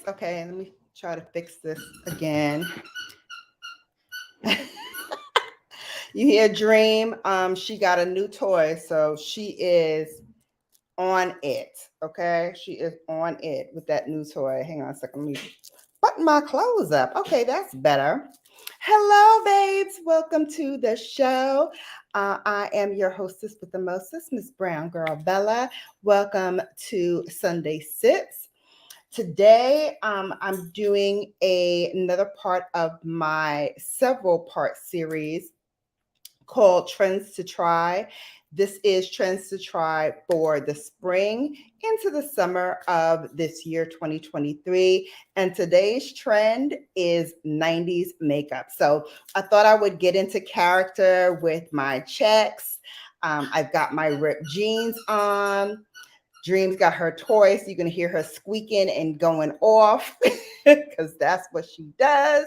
Okay, let me try to fix this again. You hear Dream? She got a new toy, so she is on it. Okay, she is on it with that new toy. Hang on a second. Let me button my clothes up. Okay, that's better. Hello, babes. Welcome to the show. I am your hostess with the mostest, Miss Brown Girl Bella. Welcome to Sunday Sips. Today, I'm doing another part of my several part series called Trends to Try. This is Trends to Try for the spring into the summer of this year, 2023. And today's trend is 90s makeup. So I thought I would get into character with my checks. I've got my ripped jeans on. Dream's got her toy, so you're going to hear her squeaking and going off because that's what she does.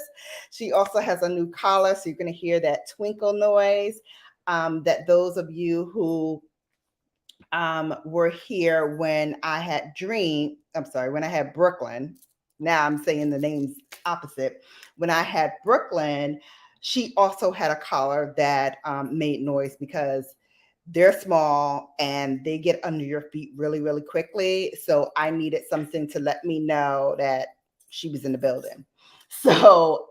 She also has a new collar, so you're going to hear that twinkle noise. That those of you who were here when I had when I had Brooklyn, now I'm saying the names opposite. When I had Brooklyn, she also had a collar that made noise because they're small and they get under your feet really, really quickly. So I needed something to let me know that she was in the building. So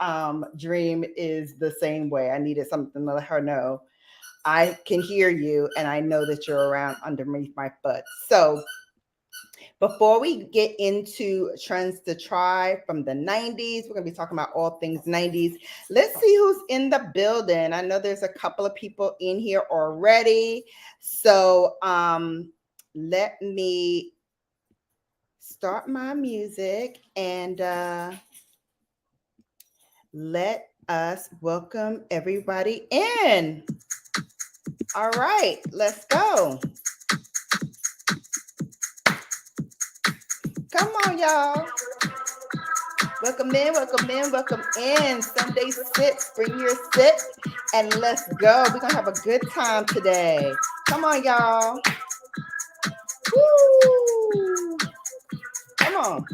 Dream is the same way. I needed something to let her know I can hear you and I know that you're around underneath my foot. So before we get into trends to try from the 90s, we're going to be talking about all things 90s. Let's see who's in the building. I know there's a couple of people in here already. So let me start my music and let us welcome everybody in. All right, let's go. Come on, y'all. Welcome in, welcome in, welcome in. Sunday Sips, bring your sip and let's go. We're going to have a good time today. Come on, y'all. Woo. Come on.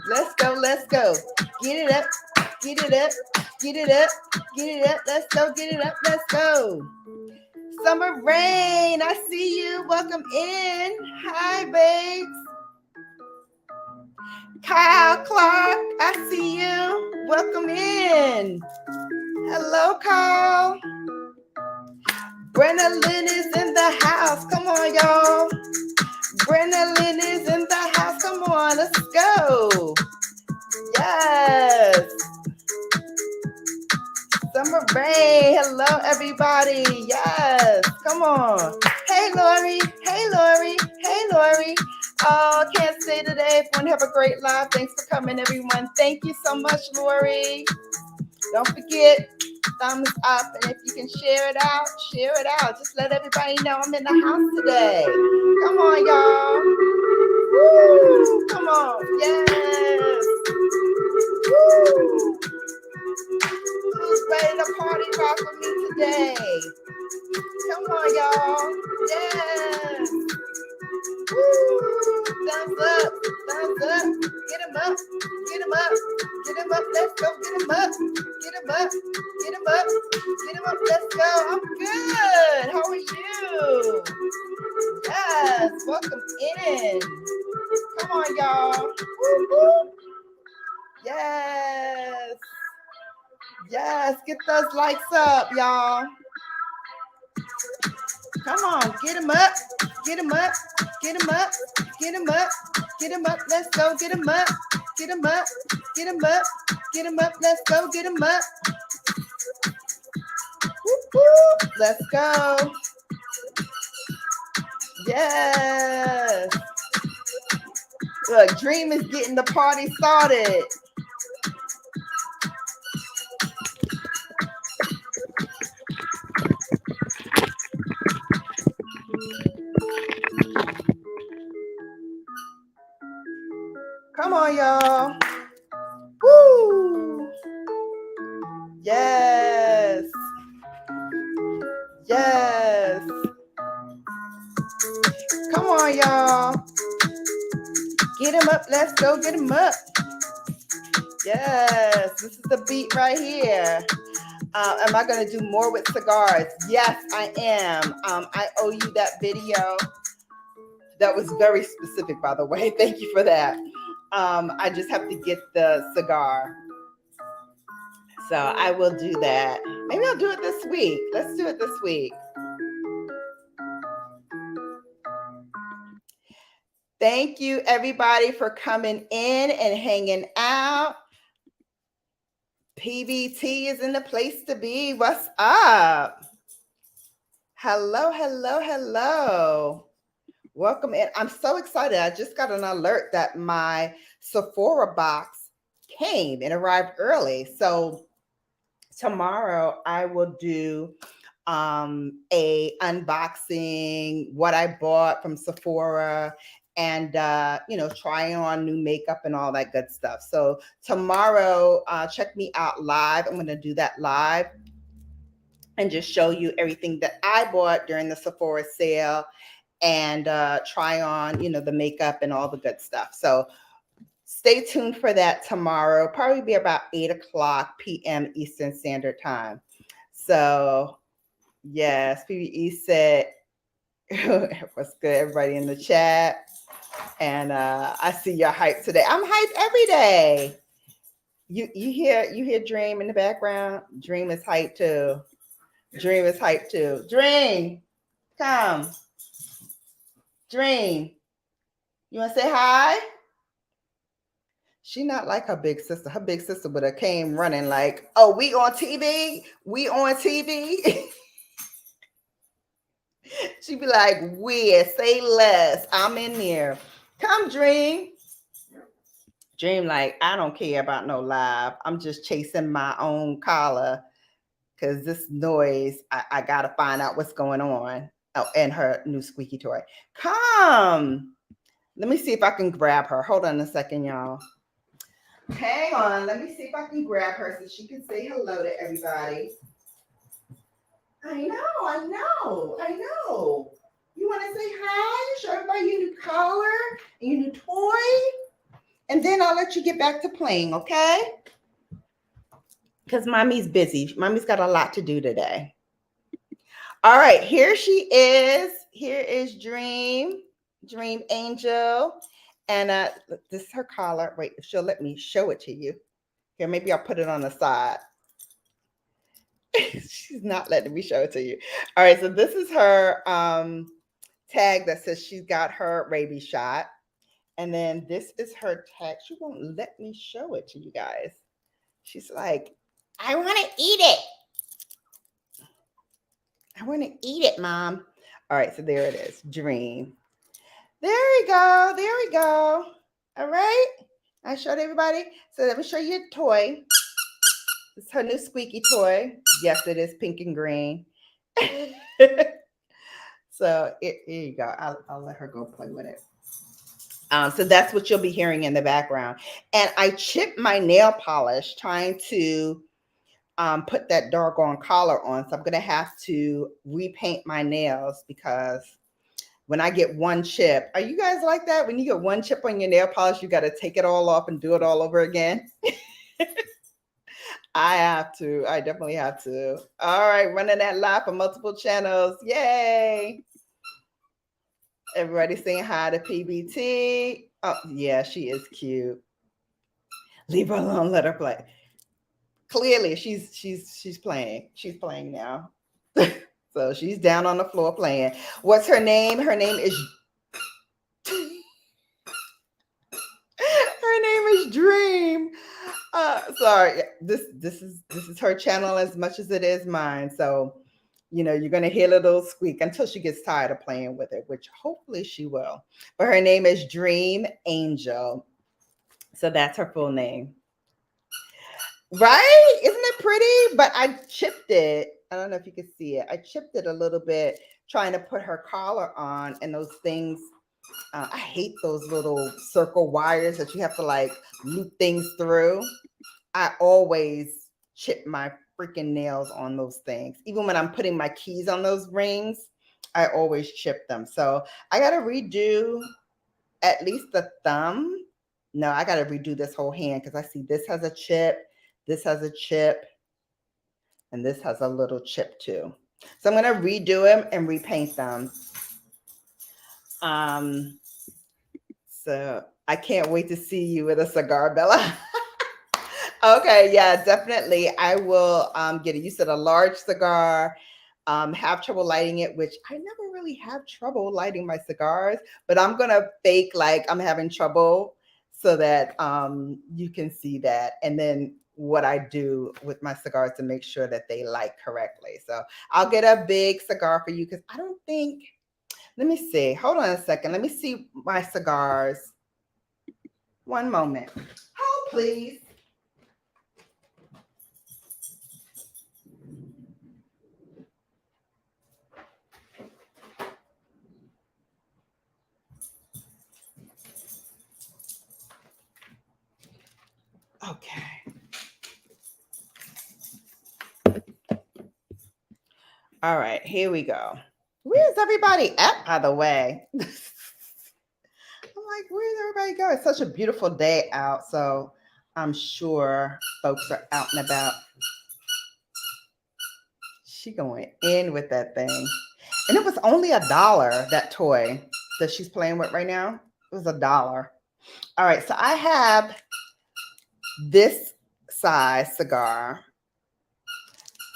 Let's go, let's go. Get it up, get it up, get it up, get it up. Let's go, get it up, let's go. Summer Rain, I see you. Welcome in. Hi, babes. Kyle Clark, I see you. Welcome in. Hello, Kyle. Brenna Lynn is in the house. Come on, y'all. Brenna Lynn is in the house. Come on, let's go. Yes. Summer Rain. Hello, everybody. Yes. Come on. Hey, Lori. Hey, Lori. Hey, Lori. Oh, can't say today. Everyone have a great live. Thanks for coming, everyone. Thank you so much, Lori. Don't forget, thumbs up. And if you can share it out, share it out. Just let everybody know I'm in the house today. Come on, y'all. Woo! Come on. Yes. Woo! Who's ready to party rock with me today? Come on, y'all. Yes. Woo! Thumbs up, thumbs up. Get him up, get him up, get him up. Let's go, get him up, get him up, get him up, get him up. Let's go. I'm good. How are you? Yes, welcome in. Come on, y'all. Woo, woo. Yes. Yes, get those likes up, y'all. Come on, get him up, get him up, get him up, get him up, get him up. Let's go, get him up, get him up, get him up, get him up. Let's go, get him up. Whoop, whoop. Let's go. Yes. Look, Dream is getting the party started. Come on, y'all. Woo! Yes. Yes. Come on, y'all. Get him up. Let's go get them up. Yes, this is the beat right here. Am I going to do more with cigars? Yes, I am. I owe you that video. That was very specific, by the way. Thank you for that. I just have to get the cigar. So I will do that. Maybe I'll do it this week. Let's do it this week. Thank you, everybody, for coming in and hanging out. PBT is in the place to be. What's up? Hello, hello, hello. Welcome in. I'm so excited. I just got an alert that my Sephora box came and arrived early. So tomorrow I will do a unboxing, what I bought from Sephora, and try on new makeup and all that good stuff. So tomorrow, check me out live. I'm going to do that live and just show you everything that I bought during the Sephora sale and try on, the makeup and all the good stuff. So stay tuned for that tomorrow. Probably be about 8:00 p.m. Eastern Standard Time. So yes, PBE said, what's good, everybody in the chat? And I see you're hyped today. I'm hyped every day. You hear Dream in the background? Dream is hyped too. Dream is hyped too. Dream, come. Dream, you want to say hi? She not like her big sister. Her big sister would have came running like, oh, we on TV? We on TV? She'd be like, where? Say less. I'm in there. Come, Dream. Dream like, I don't care about no live. I'm just chasing my own collar because this noise, I got to find out what's going on. Oh, and her new squeaky toy. Come. Let me see if I can grab her. Hold on a second, y'all. Hang on. Let me see if I can grab her so she can say hello to everybody. I know. You want to say hi? Show everybody your new collar and your new toy. And then I'll let you get back to playing, okay? Because mommy's busy. Mommy's got a lot to do today. All right, here she is. Here is Dream Angel. And this is her collar. Wait, if she'll let me show it to you. Here, maybe I'll put it on the side. She's not letting me show it to you. All right, so this is her tag that says she's got her rabies shot. And then this is her tag. She won't let me show it to you guys. She's like, I want to eat it. I want to eat it, Mom. All right, so there it is. Dream. There we go. All right. I showed everybody. So let me show you a toy. It's her new squeaky toy. Yes, it is pink and green. So here you go. I'll let her go play with it. So that's what you'll be hearing in the background. And I chipped my nail polish trying to put that doggone collar on. So I'm going to have to repaint my nails because when I get one chip, are you guys like that? When you get one chip on your nail polish, you got to take it all off and do it all over again. I have to. I definitely have to. All right, running that live for multiple channels. Yay. Everybody saying hi to PBT. Oh, yeah, she is cute. Leave her alone, let her play. Clearly, she's playing. She's playing now. So she's down on the floor playing. What's her name? Her name is Dream. Sorry, this is her channel as much as it is mine. So, you're gonna hear a little squeak until she gets tired of playing with it, which hopefully she will. But her name is Dream Angel. So that's her full name. Right? Isn't it pretty? But I chipped it. I don't know if you can see it. I chipped it a little bit trying to put her collar on, and those things. I hate those little circle wires that you have to like loop things through. I always chip my freaking nails on those things. Even when I'm putting my keys on those rings, I always chip them. So I got to redo at least the thumb No, I got to redo this whole hand because I see this has a chip, this has a chip, and this has a little chip too. So I'm going to redo them and repaint them. So I can't wait to see you with a cigar, Bella. Okay, yeah, definitely. I will get it. You said a large cigar. Have trouble lighting it, which I never really have trouble lighting my cigars, but I'm gonna fake like I'm having trouble so that you can see that. And then what I do with my cigars to make sure that they light correctly. So I'll get a big cigar for you because I don't think, let me see. Hold on a second. Let me see my cigars. One moment. Hold, please. Okay. All right, here we go. Where's everybody at, by the way? I'm like, where's everybody go? It's such a beautiful day out, so I'm sure folks are out and about. She going in with that thing. And it was only $1, that toy that she's playing with right now. It was $1. All right, so I have this size cigar.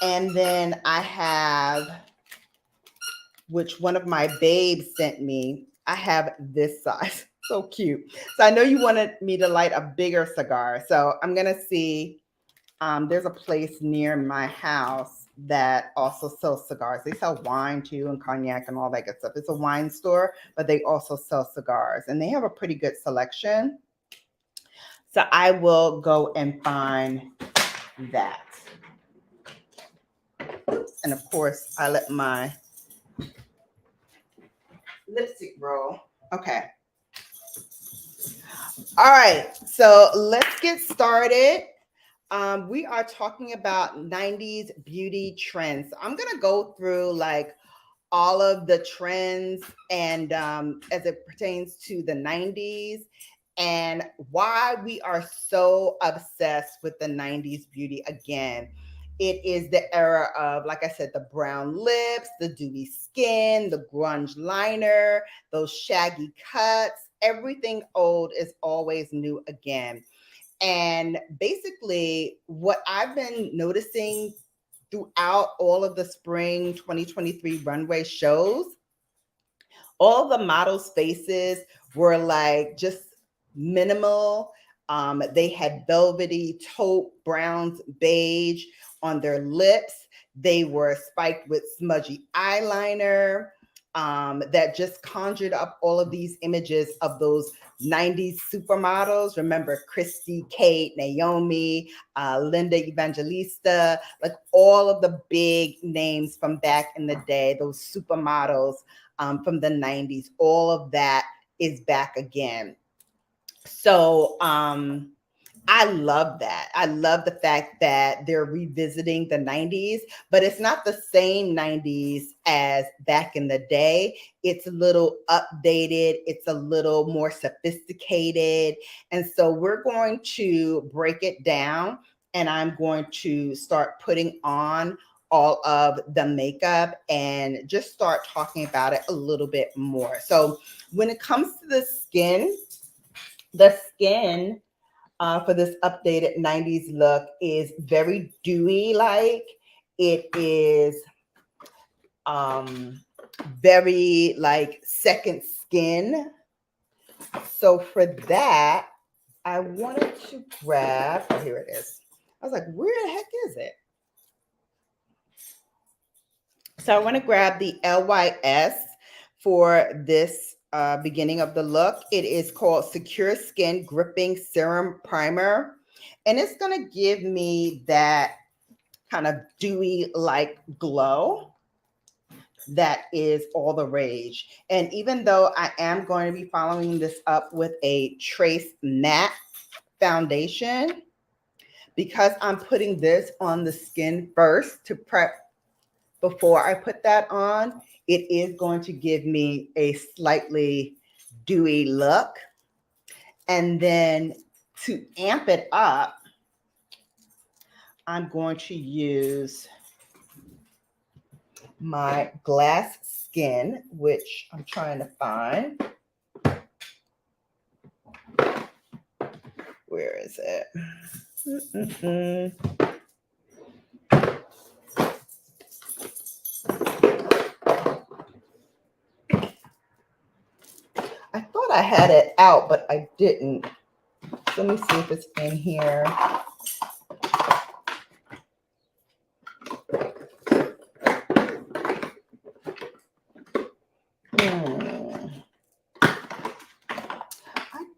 And then I have, which one of my babes sent me, I have this size. So cute. So I know you wanted me to light a bigger cigar. So I'm going to see, there's a place near my house that also sells cigars. They sell wine too and cognac and all that good stuff. It's a wine store, but they also sell cigars and they have a pretty good selection. So I will go and find that. And of course, I let my lipstick roll. Okay. All right. So let's get started. We are talking about 90s beauty trends. So I'm going to go through like all of the trends and as it pertains to the 90s and why we are so obsessed with the 90s beauty again. It is the era of, like I said, the brown lips, the dewy skin, the grunge liner, those shaggy cuts. Everything old is always new again. And basically, what I've been noticing throughout all of the spring 2023 runway shows, all the models' faces were like just minimal. They had velvety taupe, browns, beige on their lips. They were spiked with smudgy eyeliner that just conjured up all of these images of those 90s supermodels. Remember Christy, Kate, Naomi, Linda Evangelista, like all of the big names from back in the day, those supermodels from the 90s. All of that is back again. So I love that. I love the fact that they're revisiting the 90s, but it's not the same 90s as back in the day. It's a little updated. It's a little more sophisticated. And so we're going to break it down and I'm going to start putting on all of the makeup and just start talking about it a little bit more. So when it comes to the skin for this updated 90s look is very dewy like. It is very like second skin. So for that, I wanted to grab, oh, here it is. I was like, where the heck is it? So I want to grab the LYS for this beginning of the look. It is called Secure Skin Gripping Serum Primer. And it's going to give me that kind of dewy-like glow that is all the rage. And even though I am going to be following this up with a Trace Matte foundation, because I'm putting this on the skin first to prep before I put that on, it is going to give me a slightly dewy look. And then to amp it up, I'm going to use my glass skin, which I'm trying to find. Where is it? I thought I had it out, but I didn't. Let me see if it's in here. I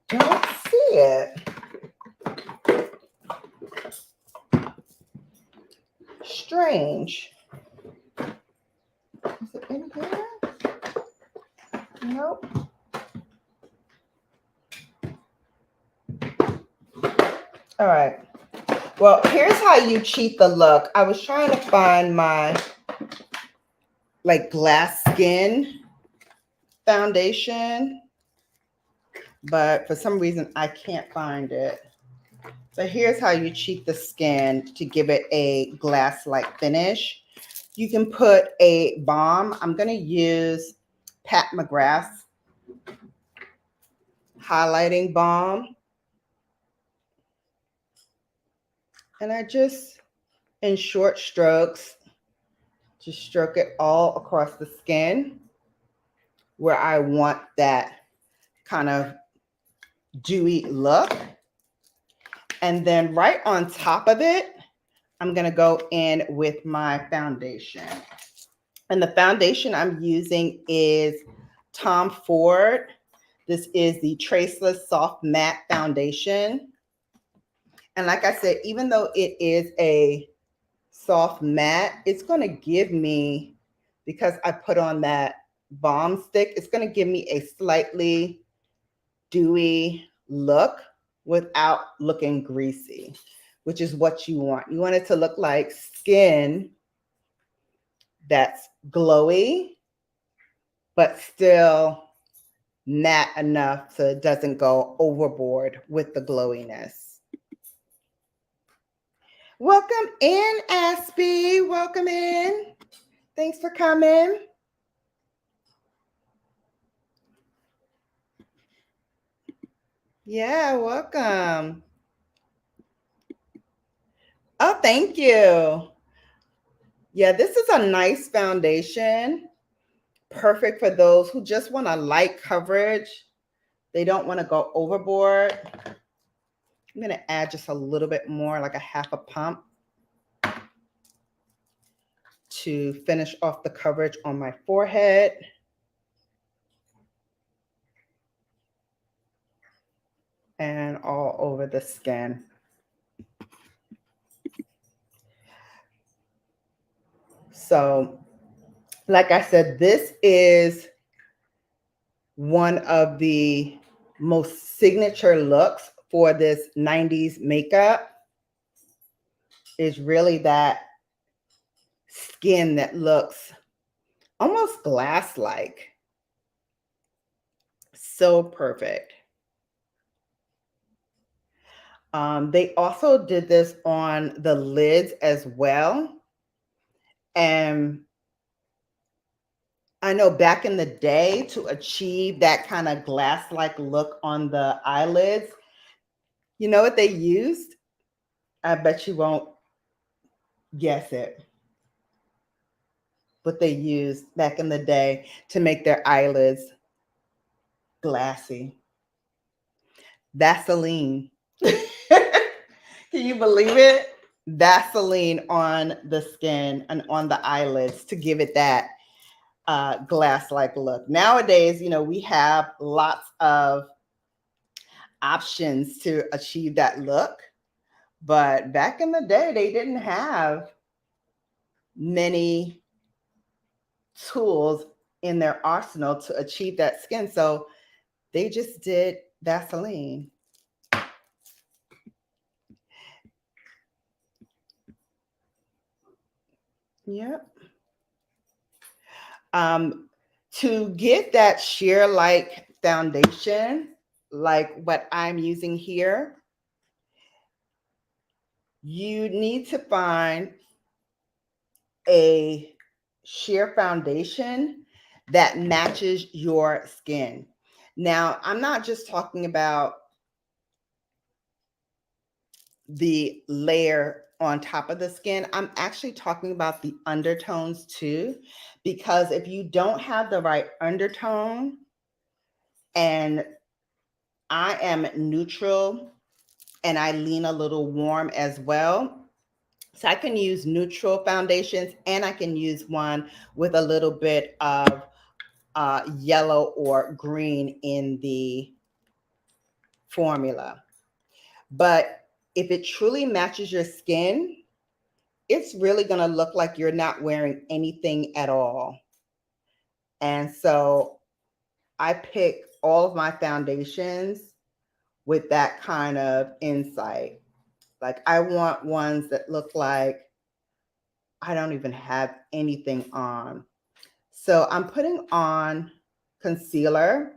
don't see it. Strange. Is it in here? Nope. All right. Well, here's how you cheat the look. I was trying to find my like glass skin foundation, but for some reason I can't find it. So here's how you cheat the skin to give it a glass-like finish. You can put a balm. I'm going to use Pat McGrath's highlighting balm. And I just, in short strokes, just stroke it all across the skin where I want that kind of dewy look. And then right on top of it, I'm going to go in with my foundation. And the foundation I'm using is Tom Ford. This is the Traceless Soft Matte Foundation. And like I said, even though it is a soft matte, it's going to give me, because I put on that balm stick, it's going to give me a slightly dewy look without looking greasy, which is what you want. You want it to look like skin that's glowy, but still matte enough so it doesn't go overboard with the glowiness. Welcome in, Aspie. Welcome in. Thanks for coming. Yeah, welcome. Oh, thank you. Yeah, this is a nice foundation. Perfect for those who just want a light coverage. They don't want to go overboard. I'm going to add just a little bit more, like a half a pump, to finish off the coverage on my forehead. And all over the skin. So, like I said, this is one of the most signature looks for this 90s makeup, is really that skin that looks almost glass-like. So perfect. They also did this on the lids as well. And I know back in the day, to achieve that kind of glass-like look on the eyelids, you know what they used? I bet you won't guess it. What they used back in the day to make their eyelids glassy. Vaseline. Can you believe it? Vaseline on the skin and on the eyelids to give it that glass-like look. Nowadays, you know, we have lots of options to achieve that look, but back in the day, they didn't have many tools in their arsenal to achieve that skin. So they just did Vaseline. Yep. To get that sheer like foundation, like what I'm using here, you need to find a sheer foundation that matches your skin. Now, I'm not just talking about the layer on top of the skin. I'm actually talking about the undertones too, because if you don't have the right undertone, and I am neutral and I lean a little warm as well. So I can use neutral foundations, and I can use one with a little bit of yellow or green in the formula. But if it truly matches your skin, it's really going to look like you're not wearing anything at all. And so I pick all of my foundations with that kind of insight. Like, I want ones that look like I don't even have anything on. So I'm putting on concealer,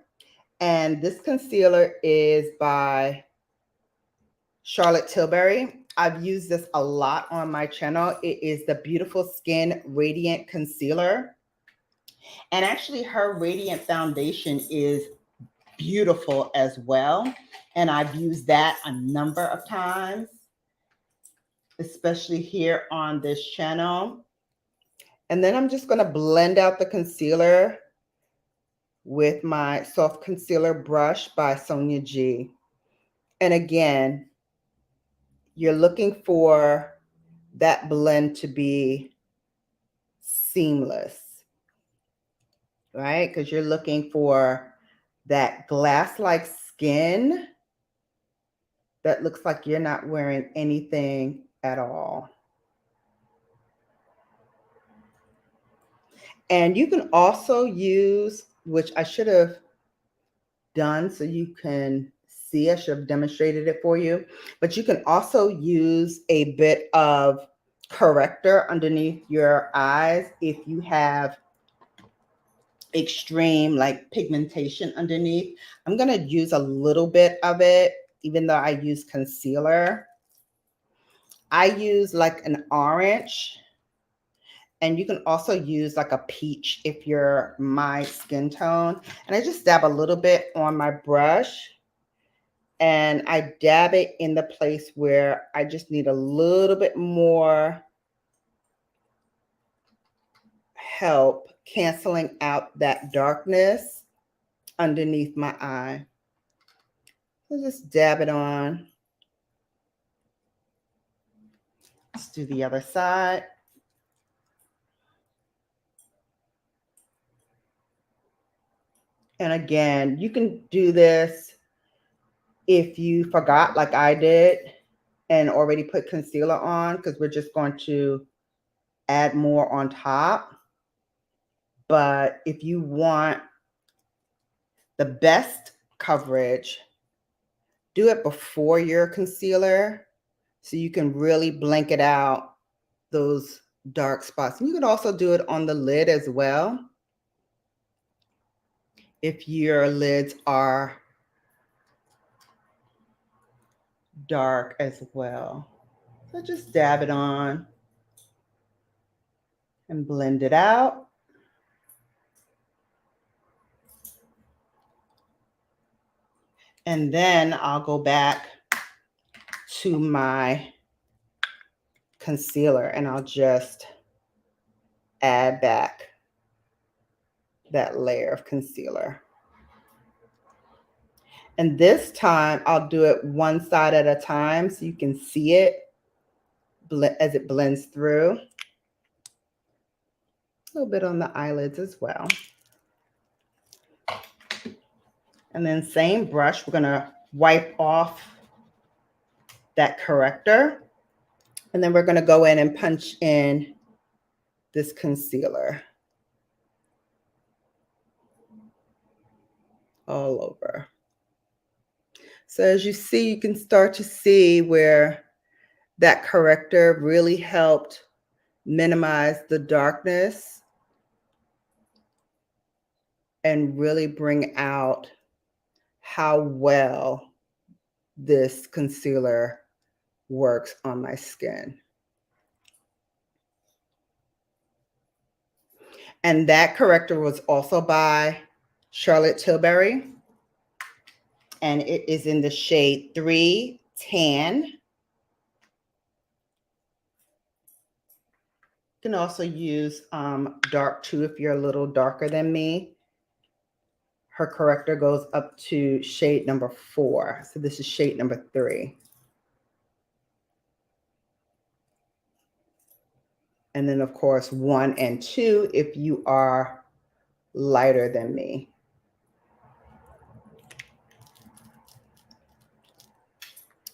and this concealer is by Charlotte Tilbury. I've used this a lot on my channel. It is the Beautiful Skin Radiant Concealer. And actually her Radiant Foundation is beautiful as well. And I've used that a number of times, especially here on this channel. And then I'm just going to blend out the concealer with my soft concealer brush by Sonia G. And again, you're looking for that blend to be seamless, right? Because you're looking for that glass-like skin that looks like you're not wearing anything at all. And you can also use, which I should have done so you can see, I should have demonstrated it for you, but you can also use a bit of corrector underneath your eyes if you have extreme like pigmentation underneath. I'm going to use a little bit of it, even though I use concealer. I use like an orange, and you can also use like a peach if you're my skin tone. And I just dab a little bit on my brush, and I dab it in the place where I just need a little bit more help canceling out that darkness underneath my eye. So just dab it on. Let's do the other side. And again, you can do this if you forgot, like I did, and already put concealer on, because we're just going to add more on top. But if you want the best coverage, do it before your concealer so you can really blanket out those dark spots. And you can also do it on the lid as well if your lids are dark as well. So just dab it on and blend it out. And then I'll go back to my concealer and I'll just add back that layer of concealer. And this time I'll do it one side at a time so you can see it as it blends through. A little bit on the eyelids as well. And then same brush, we're gonna wipe off that corrector. And then we're gonna go in and punch in this concealer all over. So as you see, you can start to see where that corrector really helped minimize the darkness and really bring out how well this concealer works on my skin. And that corrector was also by Charlotte Tilbury. And it is in the shade 3 Tan. You can also use dark 2 if you're a little darker than me. Her corrector goes up to shade number 4. So this is shade number 3. And then, of course, 1 and 2 if you are lighter than me.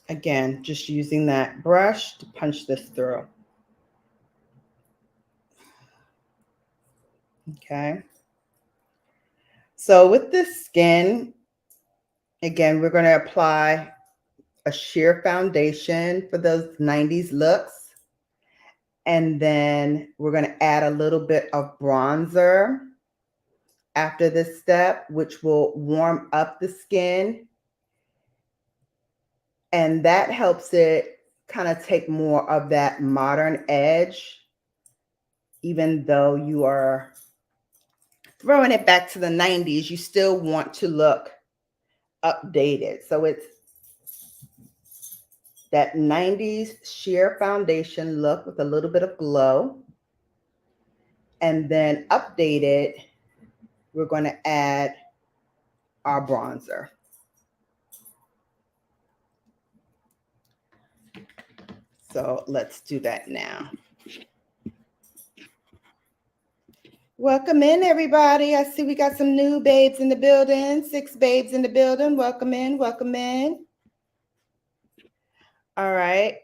Again, just using that brush to punch this through. Okay. So with this skin, again, we're going to apply a sheer foundation for those 90s looks. And then we're going to add a little bit of bronzer after this step, which will warm up the skin. And that helps it kind of take more of that modern edge, even though you are throwing it back to the 90s, you still want to look updated. So it's that 90s sheer foundation look with a little bit of glow. And then updated, we're going to add our bronzer. So let's do that now. Welcome in, everybody. I see we got some new babes in the building. 6 babes in the building. Welcome in. Welcome in. All right.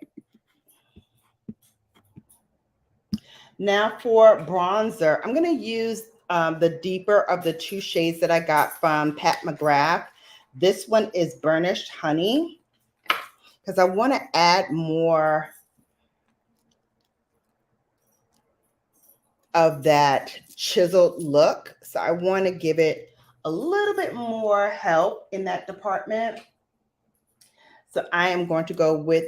Now for bronzer, I'm going to use the deeper of the 2 shades that I got from Pat McGrath. This one is Burnished Honey because I want to add more of that chiseled look. So I want to give it a little bit more help in that department. So I am going to go with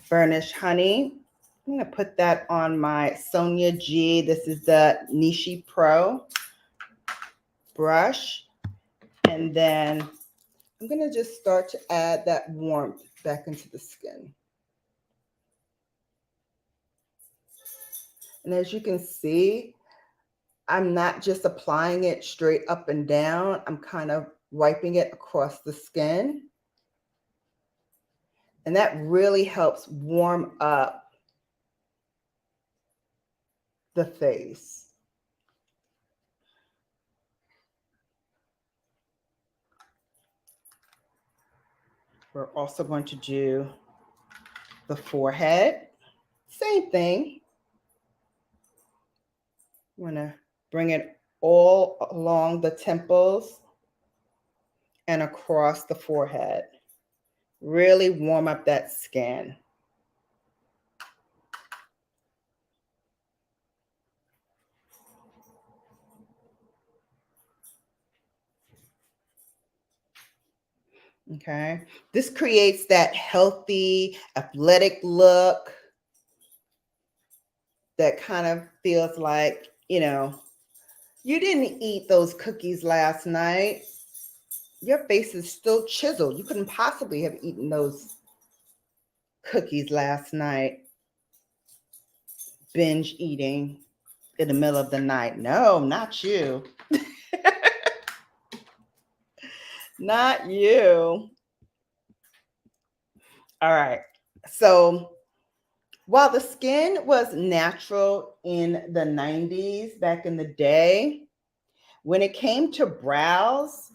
Burnished Honey. I'm going to put that on my Sonia G. This is the Nishi Pro brush. And then I'm going to just start to add that warmth back into the skin. And as you can see, I'm not just applying it straight up and down. I'm kind of wiping it across the skin. And that really helps warm up the face. We're also going to do the forehead. Same thing. I'm going to bring it all along the temples and across the forehead. Really warm up that skin. Okay. This creates that healthy, athletic look that kind of feels like, you know, you didn't eat those cookies last night. Your face is still chiseled. You couldn't possibly have eaten those cookies last night. Binge eating in the middle of the night. No, not you. Not you. All right. So while the skin was natural in the 90s, back in the day, when it came to brows,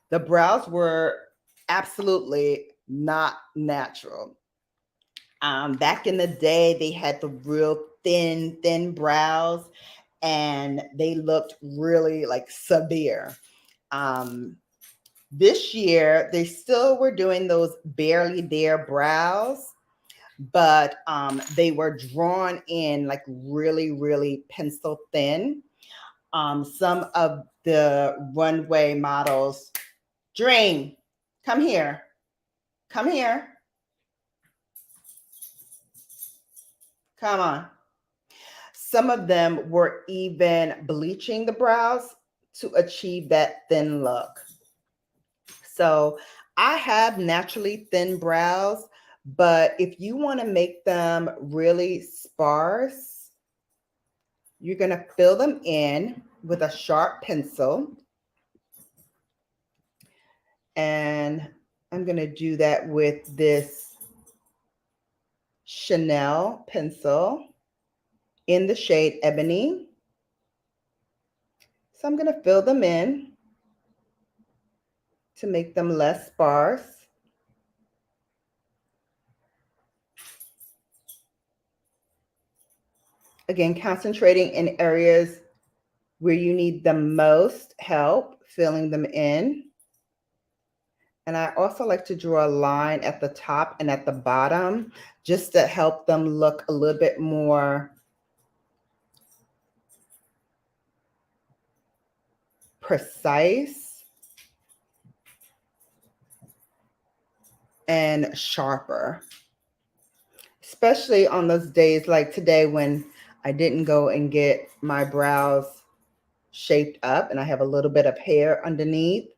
the brows were absolutely not natural. Back in the day, they had the real thin brows, and they looked really like severe. This year, they still were doing those barely there brows, but they were drawn in like really, really pencil thin. Some of the runway models Dream, come here. Come here. Come on. Some of them were even bleaching the brows to achieve that thin look. So I have naturally thin brows, but if you want to make them really sparse, you're going to fill them in with a sharp pencil. And I'm going to do that with this Chanel pencil in the shade Ebony. So I'm going to fill them in to make them less sparse. Again, concentrating in areas where you need the most help filling them in. And I also like to draw a line at the top and at the bottom just to help them look a little bit more precise and sharper, especially on those days like today when I didn't go and get my brows shaped up and I have a little bit of hair underneath.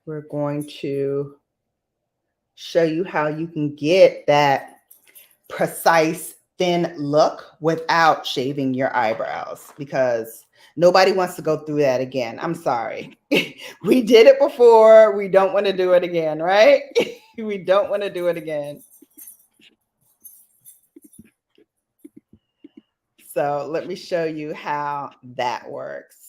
We're going to show you how you can get that precise thin look without shaving your eyebrows, because nobody wants to go through that again. I'm sorry. We did it before. We don't want to do it again, right? We don't want to do it again. So let me show you how that works.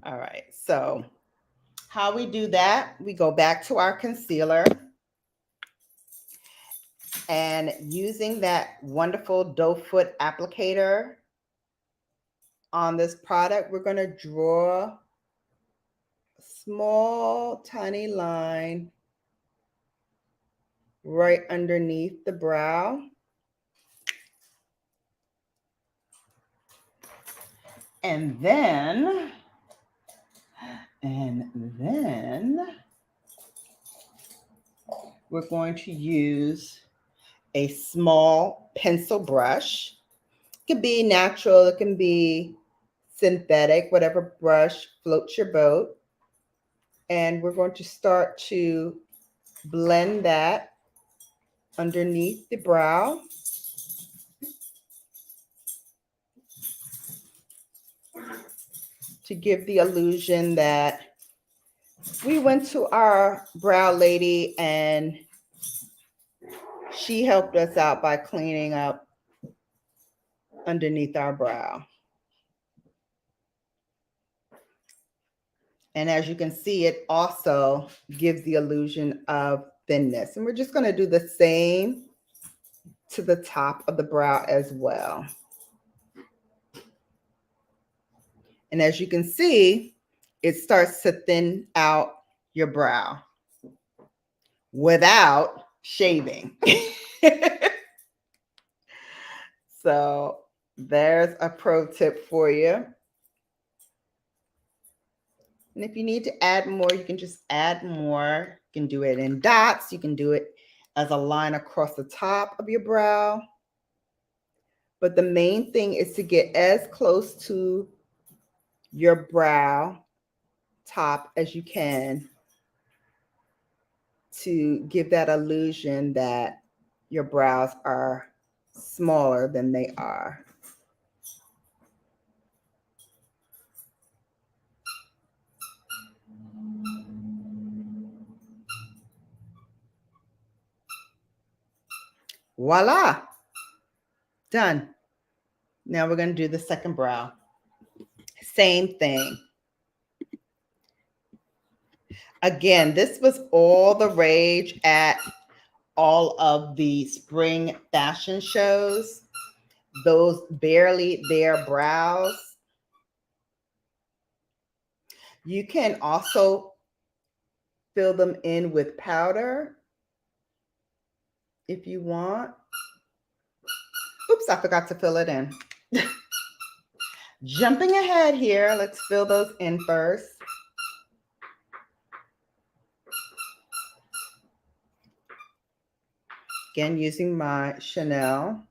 All right, so how we do that, we go back to our concealer, and using that wonderful doe foot applicator on this product, we're going to draw a small tiny line right underneath the brow. And then we're going to use a small pencil brush. It can be natural, it can be synthetic, whatever brush floats your boat. And we're going to start to blend that underneath the brow. To give the illusion that we went to our brow lady and she helped us out by cleaning up underneath our brow. And as you can see, it also gives the illusion of thinness. And we're just going to do the same to the top of the brow as well. And as you can see, it starts to thin out your brow without shaving. So there's a pro tip for you. And if you need to add more, you can just add more. You can do it in dots. You can do it as a line across the top of your brow. But the main thing is to get as close to your brow top as you can to give that illusion that your brows are smaller than they are. Voila, done. Now we're going to do the second brow. Same thing. Again, this was all the rage at all of the spring fashion shows. Those barely there brows. You can also fill them in with powder. if you want. Oops, I forgot to fill it in. Jumping ahead here, let's fill those in first. Again, using my Chanel.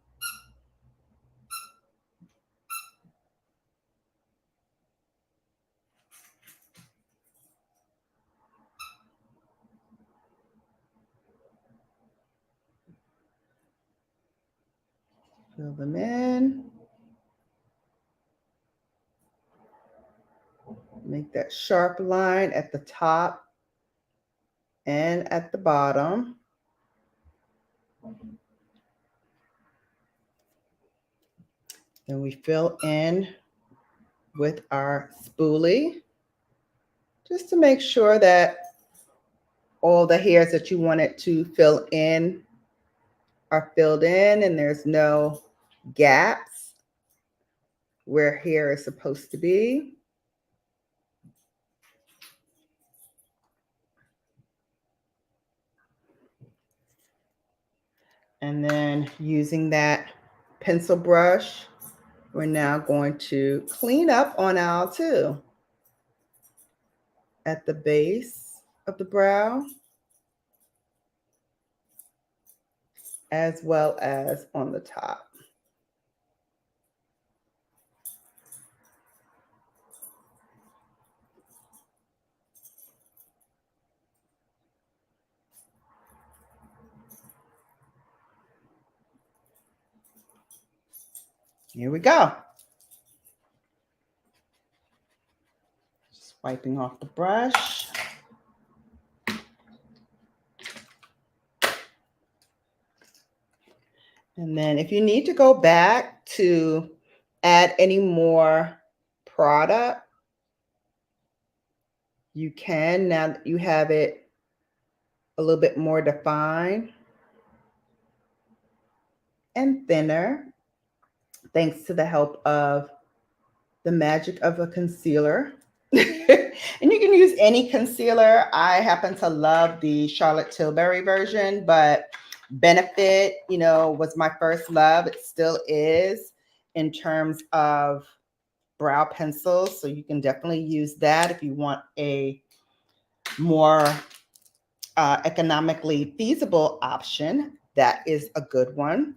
Fill them in. Make that sharp line at the top and at the bottom. Then we fill in with our spoolie, just to make sure that all the hairs that you want it to fill in are filled in and there's no gaps where hair is supposed to be. And then using that pencil brush, we're now going to clean up on aisle 2 at the base of the brow, as well as on the top. Here we go. Just wiping off the brush. And then if you need to go back to add any more product, you can, now that you have it a little bit more defined and thinner, thanks to the help of the magic of a concealer. And you can use any concealer. I happen to love the Charlotte Tilbury version, but Benefit, was my first love. It still is in terms of brow pencils. So you can definitely use that if you want a more economically feasible option. That is a good one.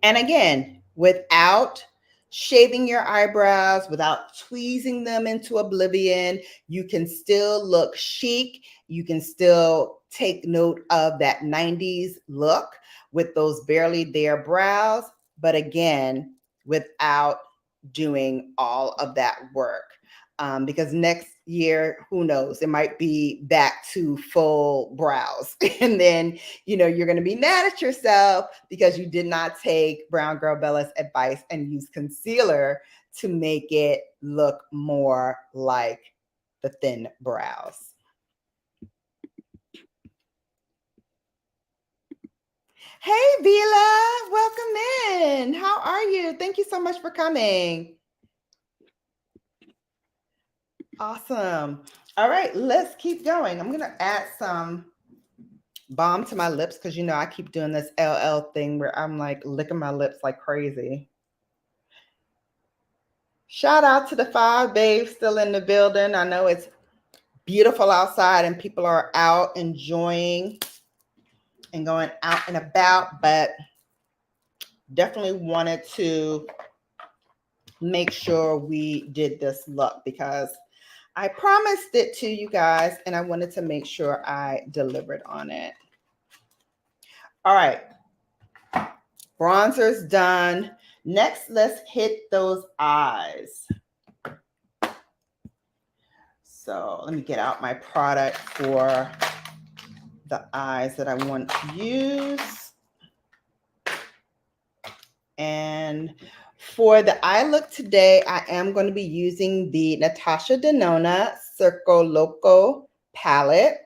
And again, without shaving your eyebrows, without tweezing them into oblivion, you can still look chic. You can still take note of that 90s look with those barely there brows, but again, without doing all of that work. Because next year, who knows, it might be back to full brows. And then, you're going to be mad at yourself because you did not take Brown Girl Bella's advice and use concealer to make it look more like the thin brows. Hey, Vila, welcome in. How are you? Thank you so much for coming. Awesome. All right, let's keep going. I'm going to add some balm to my lips because, I keep doing this LL thing where I'm like licking my lips like crazy. Shout out to the 5 babes still in the building. I know it's beautiful outside and people are out enjoying and going out and about, but definitely wanted to make sure we did this look because I promised it to you guys and I wanted to make sure I delivered on it. All right. Bronzer's done. Next, let's hit those eyes. So let me get out my product for the eyes that I want to use. And for the eye look today, I am going to be using the Natasha Denona Circo Loco palette.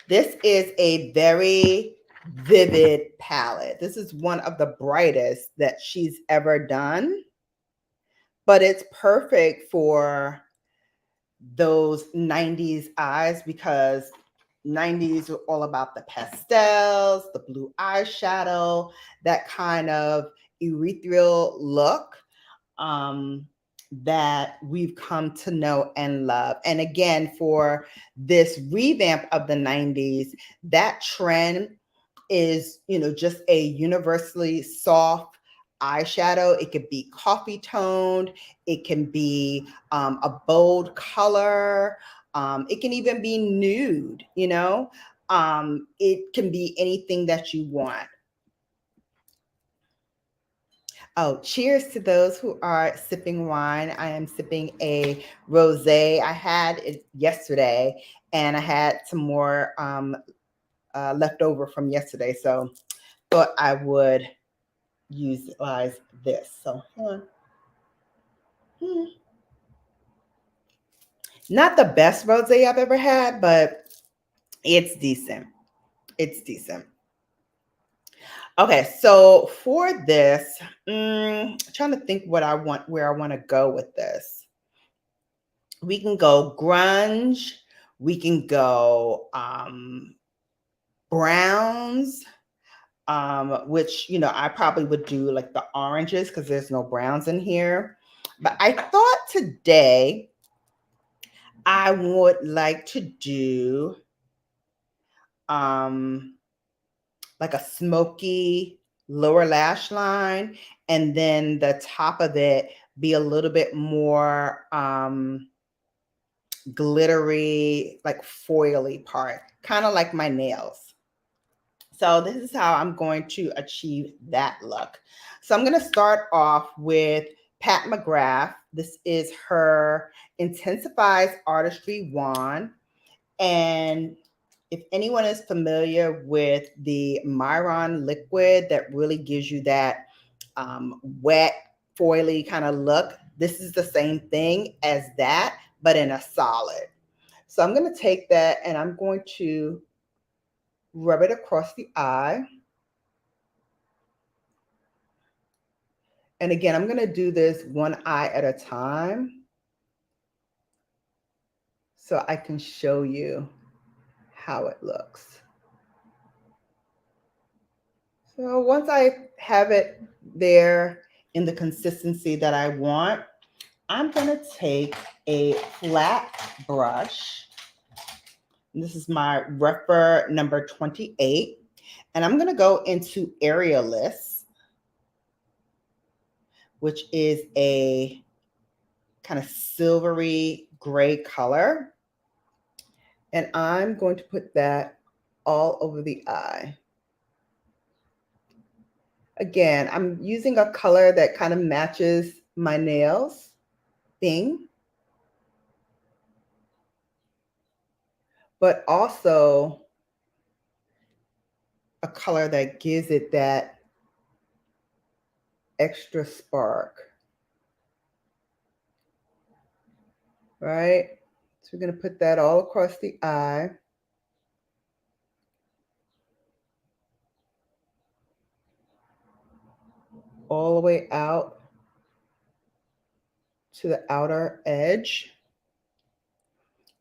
This is a very vivid palette. This is one of the brightest that she's ever done, but it's perfect for those 90s eyes because 90s were all about the pastels, the blue eyeshadow, that kind of ethereal look that we've come to know and love. And again, for this revamp of the 90s, that trend is, just a universally soft eyeshadow. It could be coffee toned, it can be a bold color, it can even be nude, it can be anything that you want. Oh, cheers to those who are sipping wine. I am sipping a rosé. I had it yesterday, and I had some more left over from yesterday, so thought I would utilize this. So, hold on. Not the best rosé I've ever had, but it's decent. It's decent. Okay, so for this, trying to think where I want to go with this. We can go grunge. We can go browns, which, I probably would do like the oranges because there's no browns in here. But I thought today I would like to do like a smoky lower lash line, and then the top of it be a little bit more glittery, like foily part, kind of like my nails. So this is how I'm going to achieve that look. So I'm going to start off with Pat McGrath. This is her Intensifies Artistry wand. And if anyone is familiar with the Myron liquid that really gives you that wet, foily kind of look, this is the same thing as that, but in a solid. So I'm going to take that and I'm going to rub it across the eye. And again, I'm going to do this one eye at a time so I can show you how it looks. So once I have it there in the consistency that I want, I'm going to take a flat brush. And this is my Rephr number 28. And I'm going to go into Aerialist, which is a kind of silvery gray color. And I'm going to put that all over the eye. Again, I'm using a color that kind of matches my nails thing, but also a color that gives it that extra spark, right? So we're going to put that all across the eye. All the way out to the outer edge.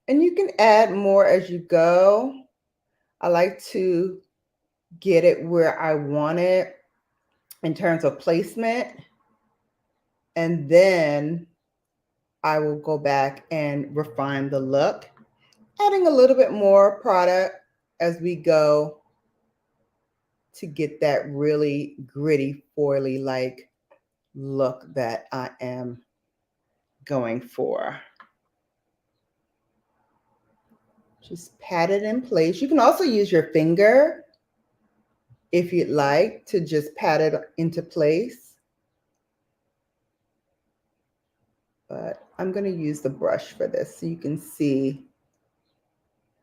And you can add more as you go. I like to get it where I want it in terms of placement. And then I will go back and refine the look, adding a little bit more product as we go to get that really gritty, foily like look that I am going for. Just pat it in place. You can also use your finger if you'd like to just pat it into place. But I'm going to use the brush for this so you can see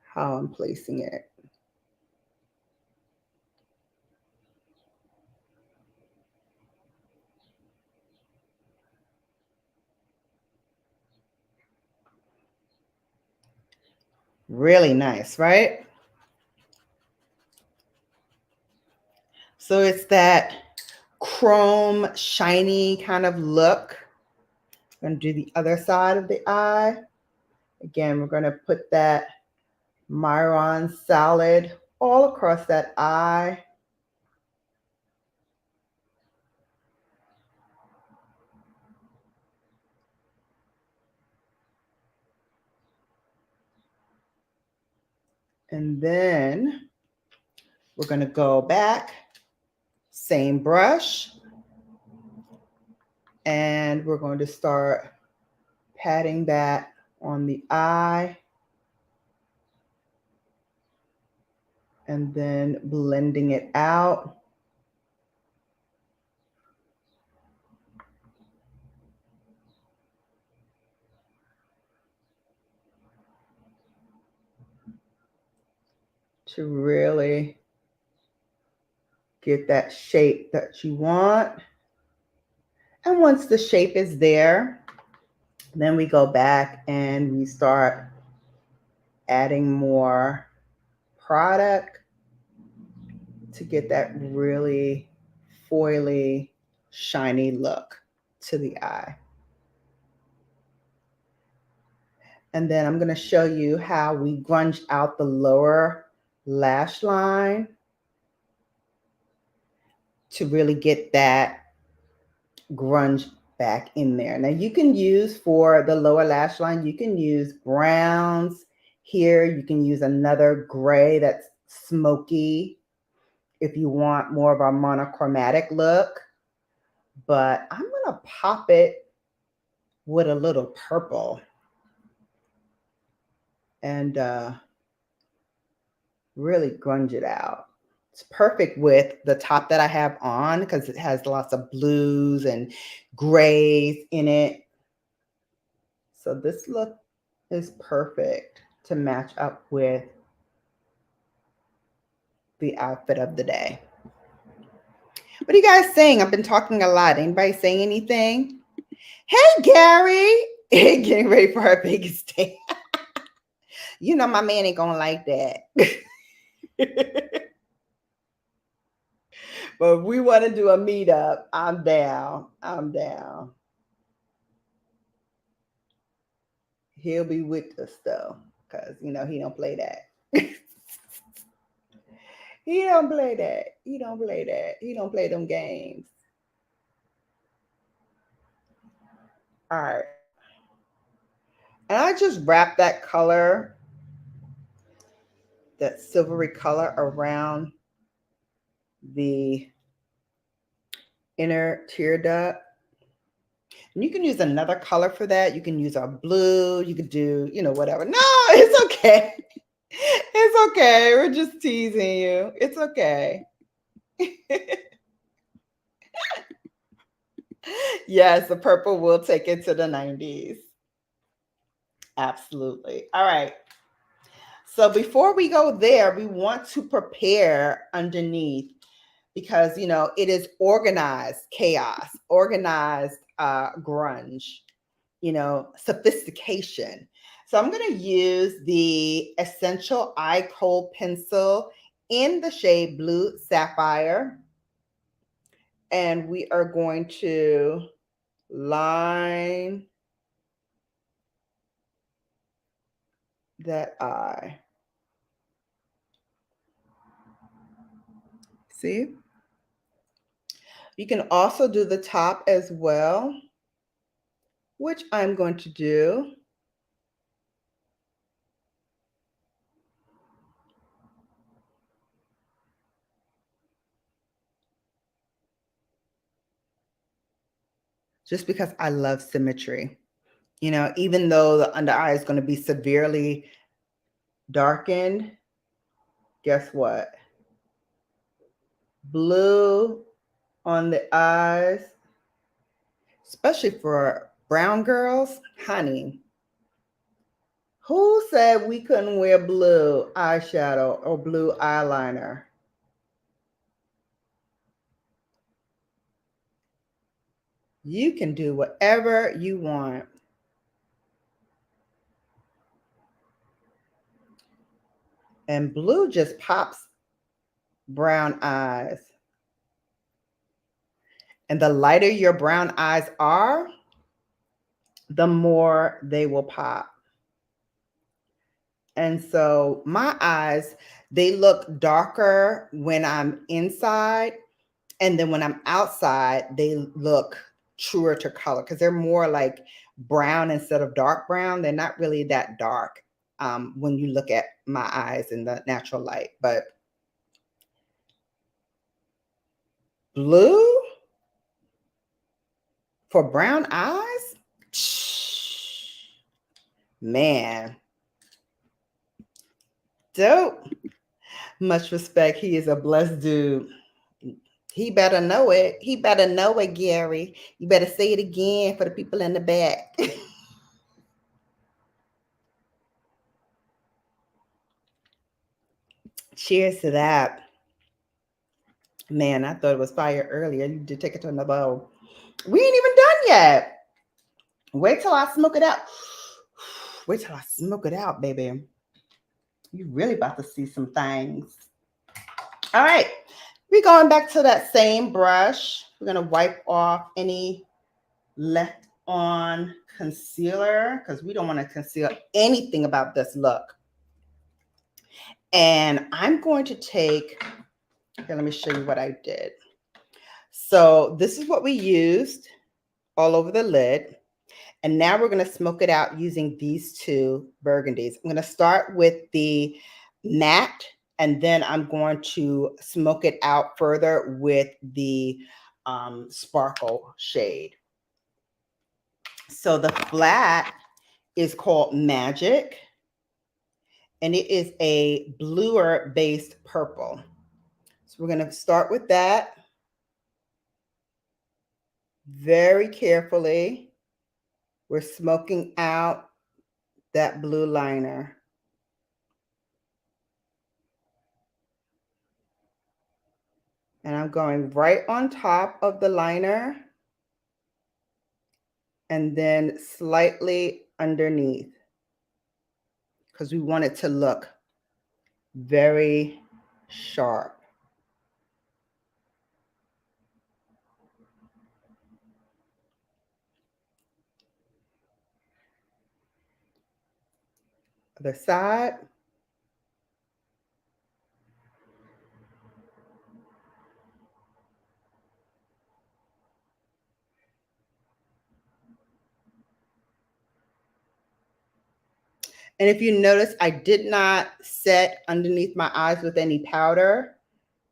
how I'm placing it. Really nice, right? So it's that chrome, shiny kind of look. I'm going to do the other side of the eye. Again, we're going to put that Myron salad all across that eye. And then we're going to go back, same brush, and we're going to start patting that on the eye and then blending it out. To really get that shape that you want. And once the shape is there, then we go back and we start adding more product to get that really foily, shiny look to the eye. And then I'm going to show you how we grunge out the lower lash line to really get that grunge back in there. Now you can use for the lower lash line, you can use browns here. You can use another gray that's smoky if you want more of a monochromatic look. But I'm going to pop it with a little purple and really grunge it out. It's perfect with the top that I have on because it has lots of blues and grays in it. So this look is perfect to match up with the outfit of the day. What are you guys saying? I've been talking a lot. Anybody saying anything? Hey, Gary. Getting ready for her biggest day. You know my man ain't gonna like that. But if we want to do a meetup, I'm down. I'm down. He'll be with us though, because you know he don't play that. He don't play that. He don't play that. He don't play them games. All right. And I just wrap that color, that silvery color, around the inner tear duct. And you can use another color for that. You can use a blue. You could do, you know, whatever. No, it's okay. It's okay. We're just teasing you. It's okay. Yes, the purple will take it to the 90s. Absolutely. All right. So before we go there, we want to prepare underneath because, you know, it is organized chaos, organized grunge, you know, sophistication. So I'm going to use the Essential Eye Kohl pencil in the shade Blue Sapphire. And we are going to line that eye. See? You can also do the top as well, which I'm going to do. Just because I love symmetry. You know, even though the under eye is going to be severely darkened, guess what? Blue on the eyes, especially for brown girls, honey. Who said we couldn't wear blue eyeshadow or blue eyeliner? You can do whatever you want. And blue just pops brown eyes. And the lighter your brown eyes are, the more they will pop. And so my eyes, they look darker when I'm inside. And then when I'm outside, they look truer to color because they're more like brown instead of dark brown. They're not really that dark when you look at my eyes in the natural light. But blue for brown eyes? Man, dope. Much respect. He is a blessed dude. He better know it. He better know it, Gary. You better say it again for the people in the back. Cheers to that. Man, I thought it was fire earlier. You did take it to another bowl. We ain't even done yet. Wait till I smoke it out. Wait till I smoke it out, baby. You really about to see some things. All right. We're going back to that same brush. We're going to wipe off any left on concealer because we don't want to conceal anything about this look. And I'm going to take, here, let me show you what I did. So this is what we used all over the lid. And now we're going to smoke it out using these two burgundies. I'm going to start with the matte, and then I'm going to smoke it out further with the sparkle shade. So the flat is called Magic, and it is a bluer based purple. So we're going to start with that very carefully. We're smoking out that blue liner. And I'm going right on top of the liner and then slightly underneath because we want it to look very sharp. Other side. And if you notice, I did not set underneath my eyes with any powder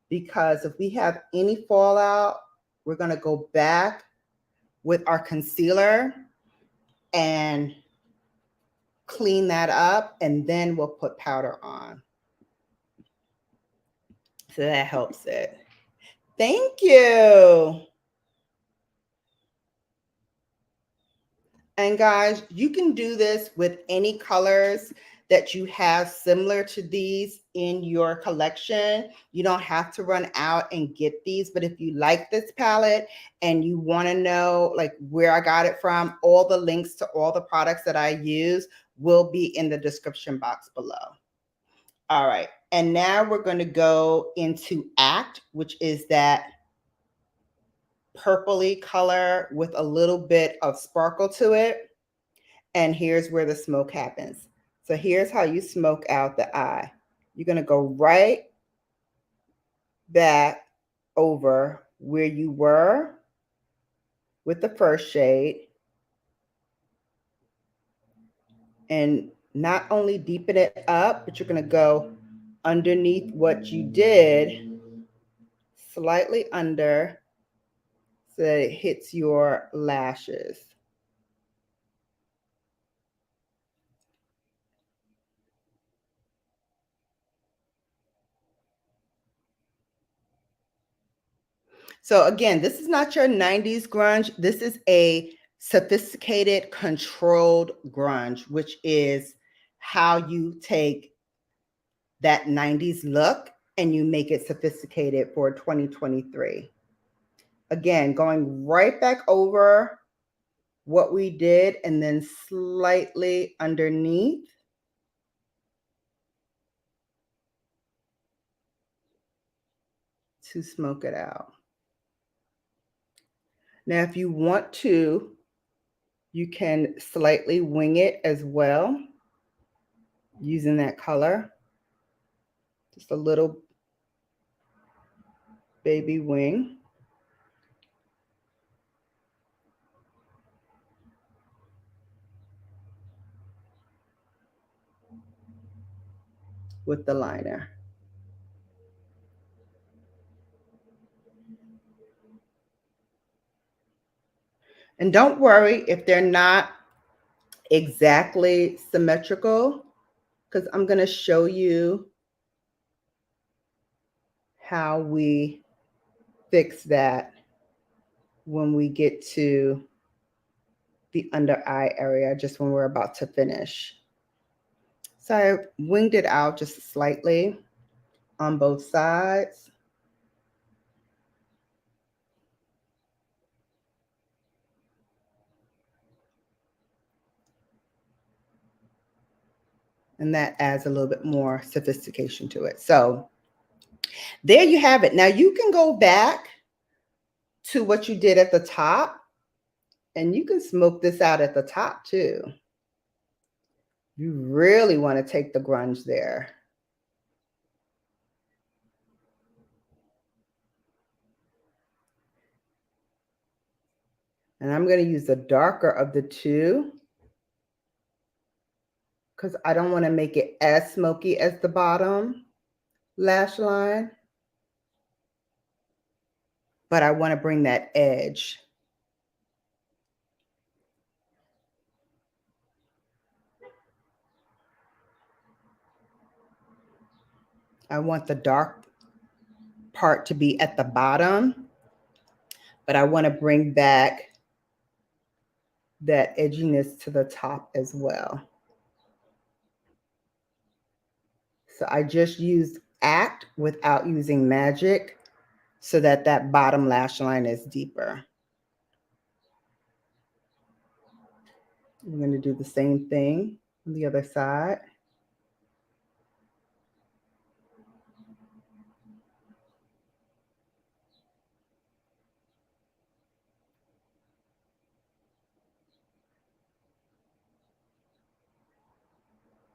because if we have any fallout, we're going to go back with our concealer and clean that up, and then we'll put powder on. So that helps it. Thank you. And guys, you can do this with any colors that you have similar to these in your collection. You don't have to run out and get these, but if you like this palette and you want to know like where I got it from, all the links to all the products that I use will be in the description box below. All right. And now we're going to go into Act, which is that purpley color with a little bit of sparkle to it. And here's where the smoke happens. So here's how you smoke out the eye. You're going to go right back over where you were with the first shade. And not only deepen it up, but you're going to go underneath what you did, slightly under, so that it hits your lashes. So again, this is not your 90s grunge. This is a sophisticated, controlled grunge, which is how you take that 90s look and you make it sophisticated for 2023. Again, going right back over what we did and then slightly underneath. To smoke it out. Now, if you want to, you can slightly wing it as well. using that color. Just a little baby wing. With the liner. And don't worry if they're not exactly symmetrical, because I'm going to show you how we fix that when we get to the under eye area, just when we're about to finish. So I winged it out just slightly on both sides. And that adds a little bit more sophistication to it. So there you have it. Now you can go back to what you did at the top, and you can smoke this out at the top too. You really want to take the grunge there. And I'm going to use the darker of the two because I don't want to make it as smoky as the bottom lash line, but I want to bring that edge. I want the dark part to be at the bottom, but I want to bring back that edginess to the top as well. So I just used Act without using Magic so that that bottom lash line is deeper. I'm going to do the same thing on the other side.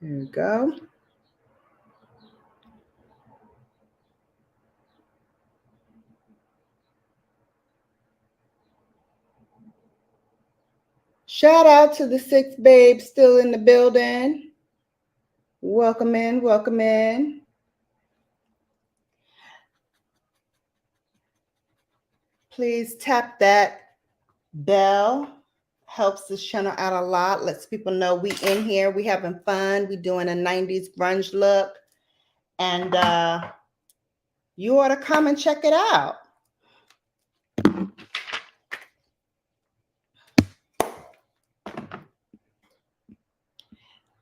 There you go. Shout out to the 6 babes still in the building. Welcome in, welcome in. Please tap that bell. Helps this channel out a lot. Lets people know we in here. We having fun. We doing a 90s grunge look. And you ought to come and check it out.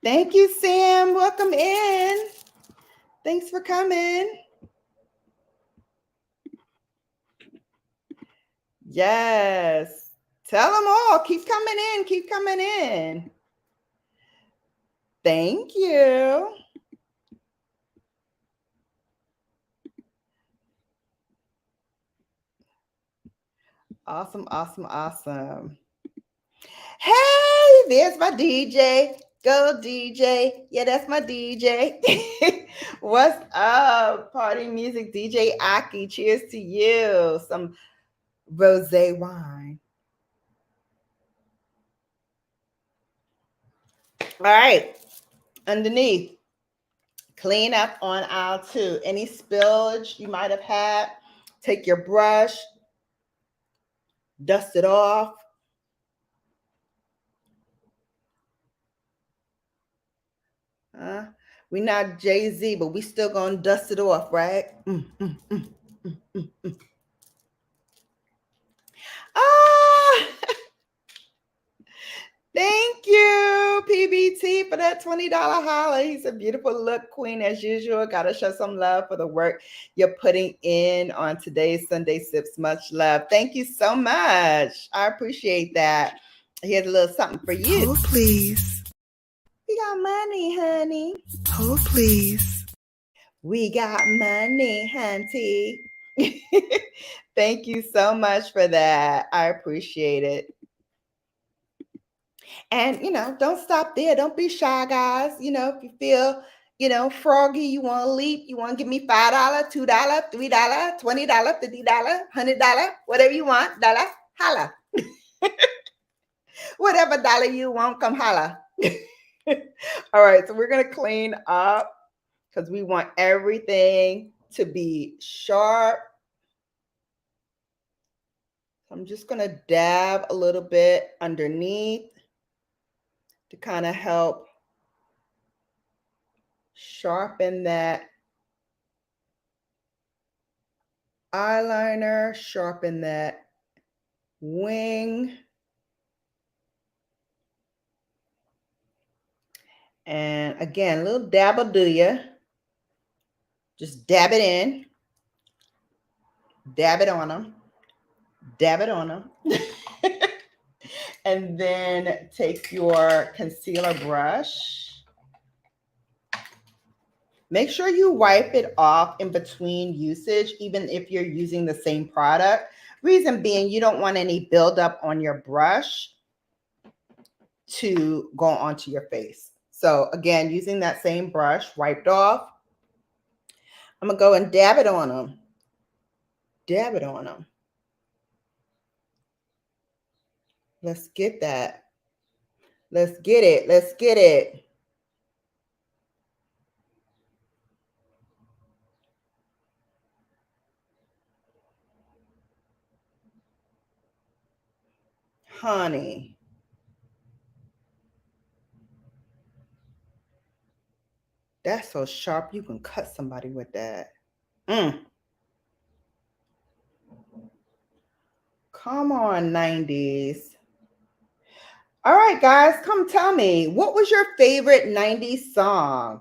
Thank you, Sam. Welcome in. Thanks for coming. Yes. Tell them all. Keep coming in. Keep coming in. Thank you. Awesome, awesome, awesome. Hey, there's my DJ. Go DJ. Yeah, that's my DJ. What's up, party music DJ Aki? Cheers to you. Some rosé wine. All right. Underneath, clean up on aisle 2. Any spillage you might have had, take your brush, dust it off. We're not Jay-Z, but we still gonna dust it off, right? Ah, thank you, PBT, for that $20 holla. He's a beautiful look, queen, as usual. Gotta show some love for the work you're putting in on today's Sunday Sips. Much love. Thank you so much. I appreciate that. Here's a little something for you. Hold, please. We got money, honey. Hold, please. We got money, hunty. Thank you so much for that. I appreciate it. And, don't stop there. Don't be shy, guys. If you feel, froggy, you want to leap, you want to give me $5, $2, $3, $20, $50, $100, whatever you want, dollar, holla. Whatever dollar you want, come holla. All right, so we're going to clean up because we want everything to be sharp. I'm just going to dab a little bit underneath to kind of help sharpen that eyeliner, sharpen that wing. And again, a little dab will do ya. Just dab it in. Dab it on them. Dab it on them. And then take your concealer brush. Make sure you wipe it off in between usage, even if you're using the same product. Reason being, you don't want any buildup on your brush to go onto your face. So again, using that same brush, wiped off, I'm going to go and dab it on them. Dab it on them. Let's get that. Let's get it. Let's get it. Honey. That's so sharp. You can cut somebody with that. Come on, 90s. All right, guys, come tell me, what was your favorite 90s song?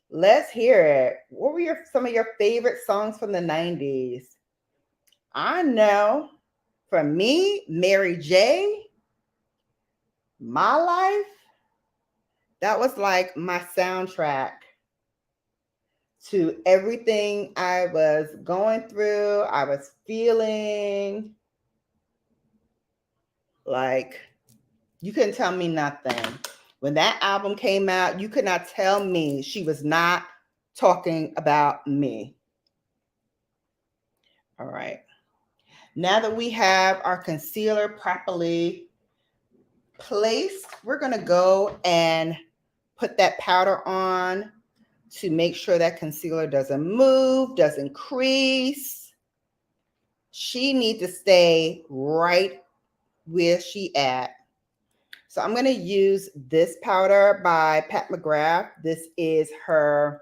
Let's hear it. What were some of your favorite songs from the 90s? I know. For me, Mary J, My Life, that was like my soundtrack to everything I was going through. I was feeling like you couldn't tell me nothing. When that album came out, you could not tell me she was not talking about me. All right. Now that we have our concealer properly placed, we're going to go and put that powder on to make sure that concealer doesn't move, doesn't crease. She needs to stay right where she at. So I'm going to use this powder by Pat McGrath. This is her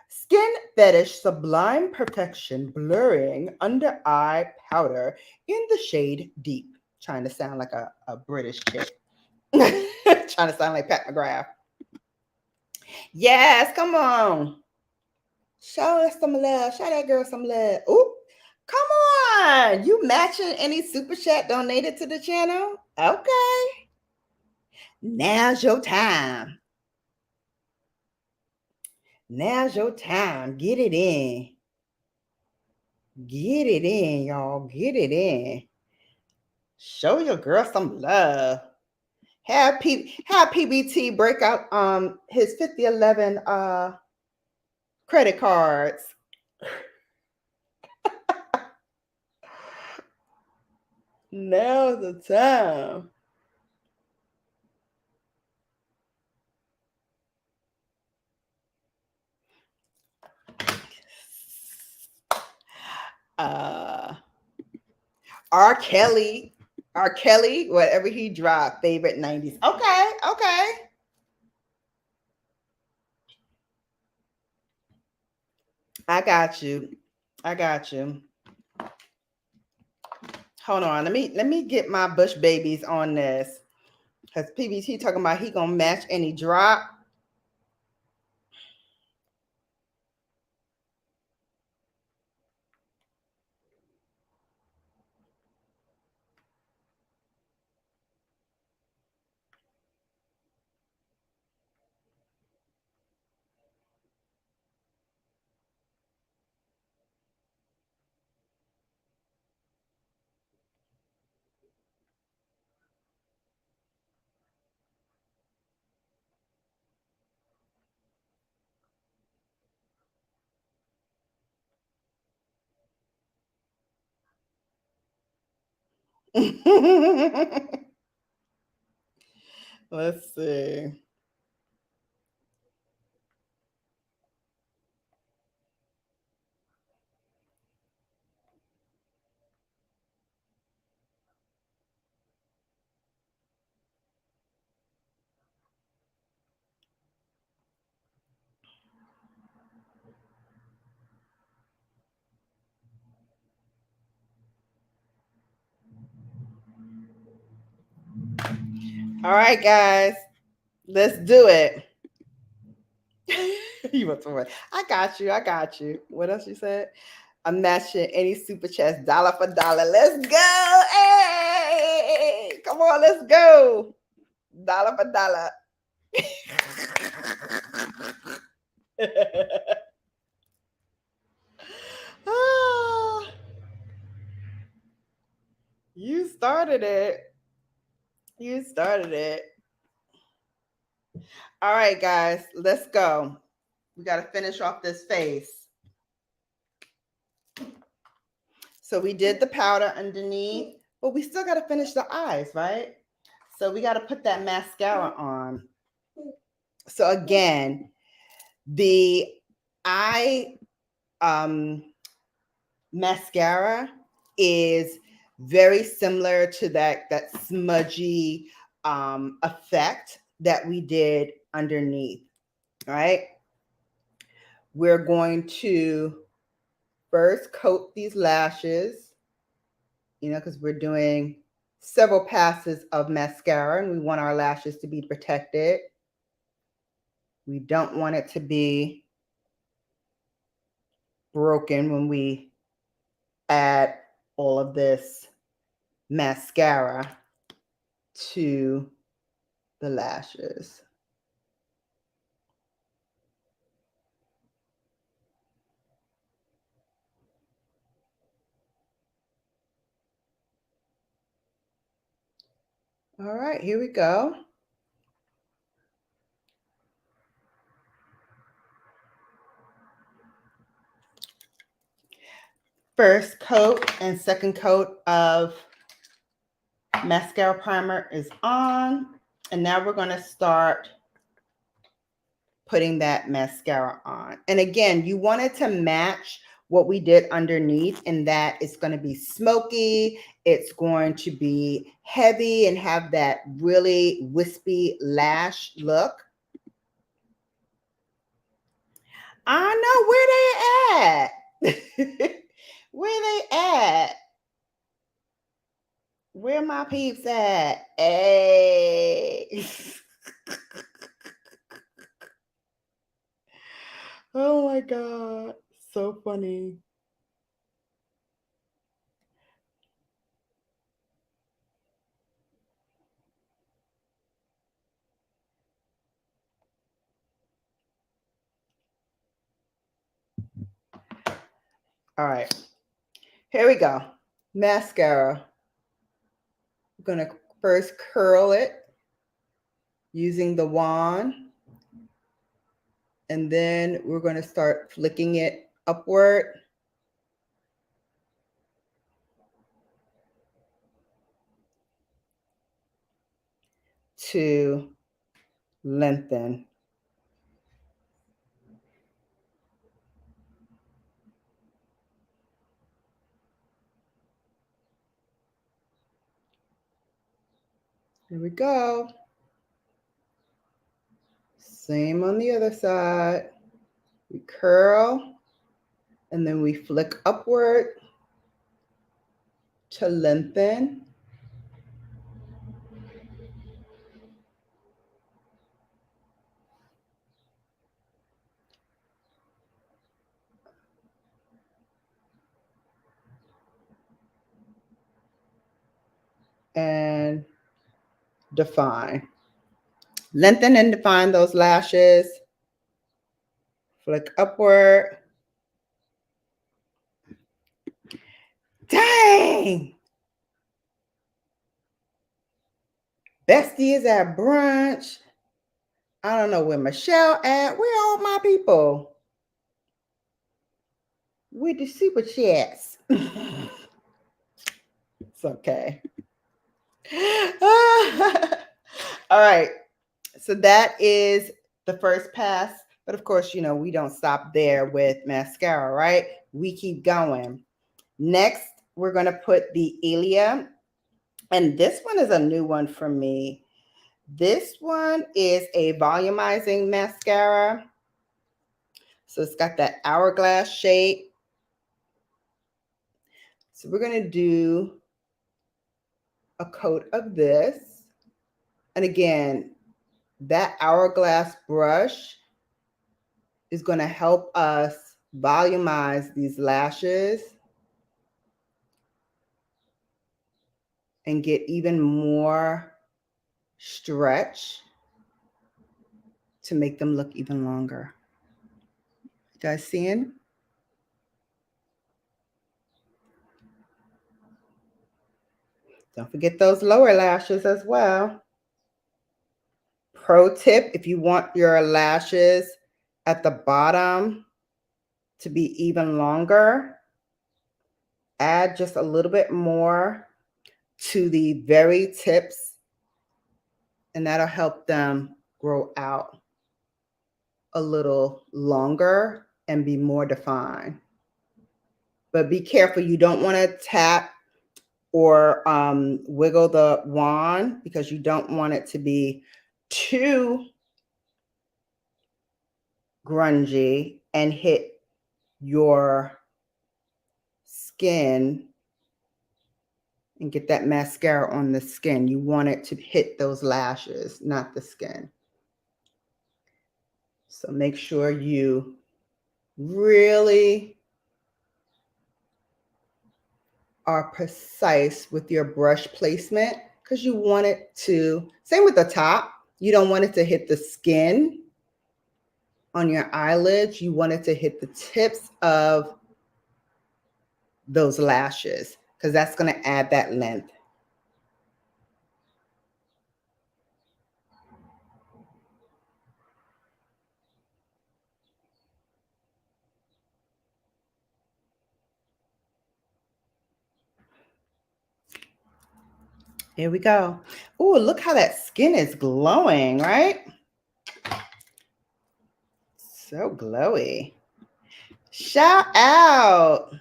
Skin Fetish Sublime Perfection Blurring Under Eye Powder in the shade Deep. Trying to sound like a British chick. Trying to sound like Pat McGrath. Yes, come on. Show us some love. Show that girl some love. Ooh, come on. You matching any super chat donated to the channel? Okay. Now's your time. Now's your time. Get it in. Get it in, y'all. Get it in. Show your girl some love. Have PBT break out his 5011 credit cards. Now's the time. R. Kelly, whatever he dropped, favorite 90s. Okay. I got you. Hold on. Let me get my Bush babies on this. Because PBT talking about he gonna match any drop. Let's see. All right, guys, let's do it. You want to? I got you. I got you. What else you said? I'm matching any super chats dollar for dollar. Let's go. Hey, come on, let's go. Dollar for dollar. Ah, you started it. You started it. All right, guys, let's go. We got to finish off this face. So we did the powder underneath, but we still got to finish the eyes, right? So we got to put that mascara on. So again, the eye mascara is very similar to that smudgy effect that we did underneath, right? We're going to first coat these lashes, because we're doing several passes of mascara and we want our lashes to be protected. We don't want it to be broken when we add all of this mascara to the lashes. All right, here we go. First coat and second coat of mascara primer is on. And now we're going to start putting that mascara on. And again, you want it to match what we did underneath, and that it's going to be smoky. It's going to be heavy and have that really wispy lash look. I know where they at. Where they at? Where my peeps at? Hey. Oh my God. So funny. All right. Here we go. Mascara. I'm going to first curl it using the wand. And then we're going to start flicking it upward. To lengthen. Here we go. Same on the other side. We curl and then we flick upward to lengthen. And define. Lengthen and define those lashes. Flick upward. Dang! Bestie is at brunch. I don't know where Michelle at. Where all my people? With the super chats. It's okay. All right. So that is the first pass. But of course, you know, we don't stop there with mascara, right? We keep going. Next, we're going to put the Ilia. And this one is a new one for me. This one is a volumizing mascara. So it's got that hourglass shape. So we're going to do a coat of this. And again, that hourglass brush is going to help us volumize these lashes and get even more stretch to make them look even longer. You guys seeing? Don't forget those lower lashes as well. Pro tip, if you want your lashes at the bottom to be even longer, add just a little bit more to the very tips, and that'll help them grow out a little longer and be more defined. But be careful, you don't want to tap or wiggle the wand because you don't want it to be too grungy and hit your skin and get that mascara on the skin. You want it to hit those lashes, not the skin. So make sure you really are precise with your brush placement because you want it to, same with the top, you don't want it to hit the skin on your eyelids. You want it to hit the tips of those lashes because that's going to add that length. Here we go. Oh, look how that skin is glowing, right? So glowy. Shout out.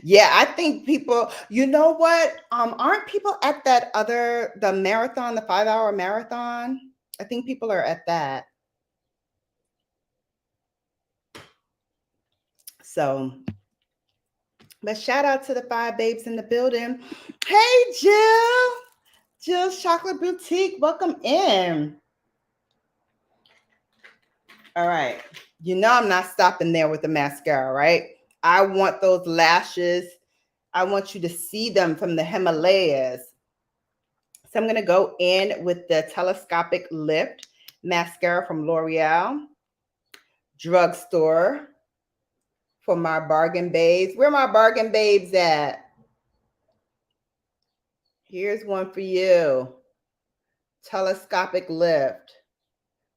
Yeah, I think people, you know what? Aren't people at that other, the marathon, the 5-hour marathon? I think people are at that. So, but shout out to the 5 babes in the building. Hey, Jill. Jill's Chocolate Boutique, welcome in. All right. You know I'm not stopping there with the mascara, right? I want those lashes. I want you to see them from the Himalayas. So I'm going to go in with the Telescopic Lift mascara from L'Oreal. Drugstore for my bargain babes. Where my bargain babes at? Here's one for you. Telescopic Lift.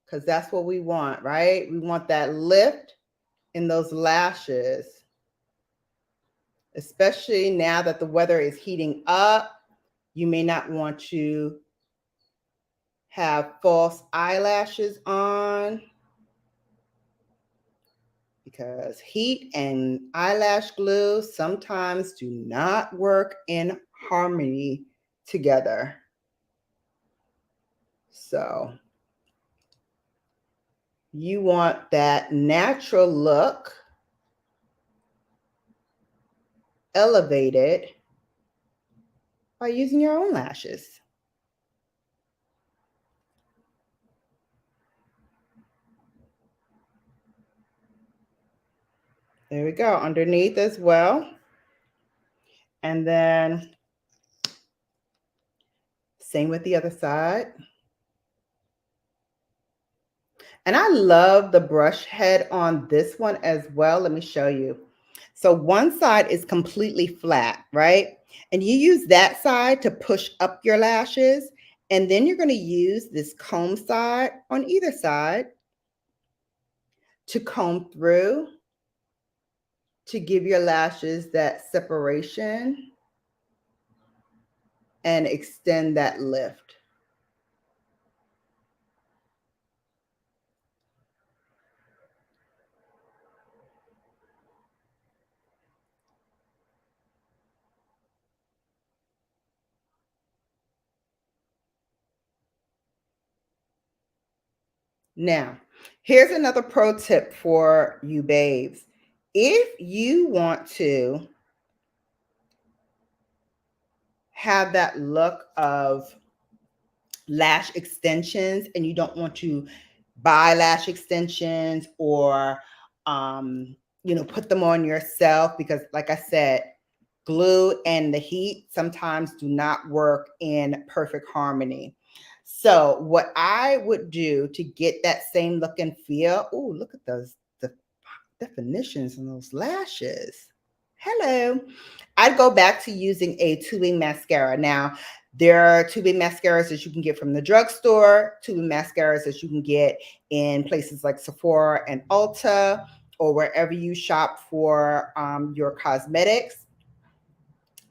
Because that's what we want, right? We want that lift in those lashes. Especially now that the weather is heating up. You may not want to have false eyelashes on because heat and eyelash glue sometimes do not work in harmony together. So you want that natural look elevated by using your own lashes. There we go, underneath as well. And then same with the other side. And I love the brush head on this one as well. Let me show you. So one side is completely flat, right? And you use that side to push up your lashes. And then you're going to use this comb side on either side to comb through to give your lashes that separation. and extend that lift. Now, here's another pro tip for you babes. If you want to have that look of lash extensions and you don't want to buy lash extensions or put them on yourself, because like I said, glue and the heat sometimes do not work in perfect harmony. So what I would do to get that same look and feel, oh, look at those the definitions in those lashes. Hello. I'd go back to using a tubing mascara. Now, there are tubing mascaras that you can get from the drugstore, tubing mascaras that you can get in places like Sephora and Ulta, or wherever you shop for your cosmetics.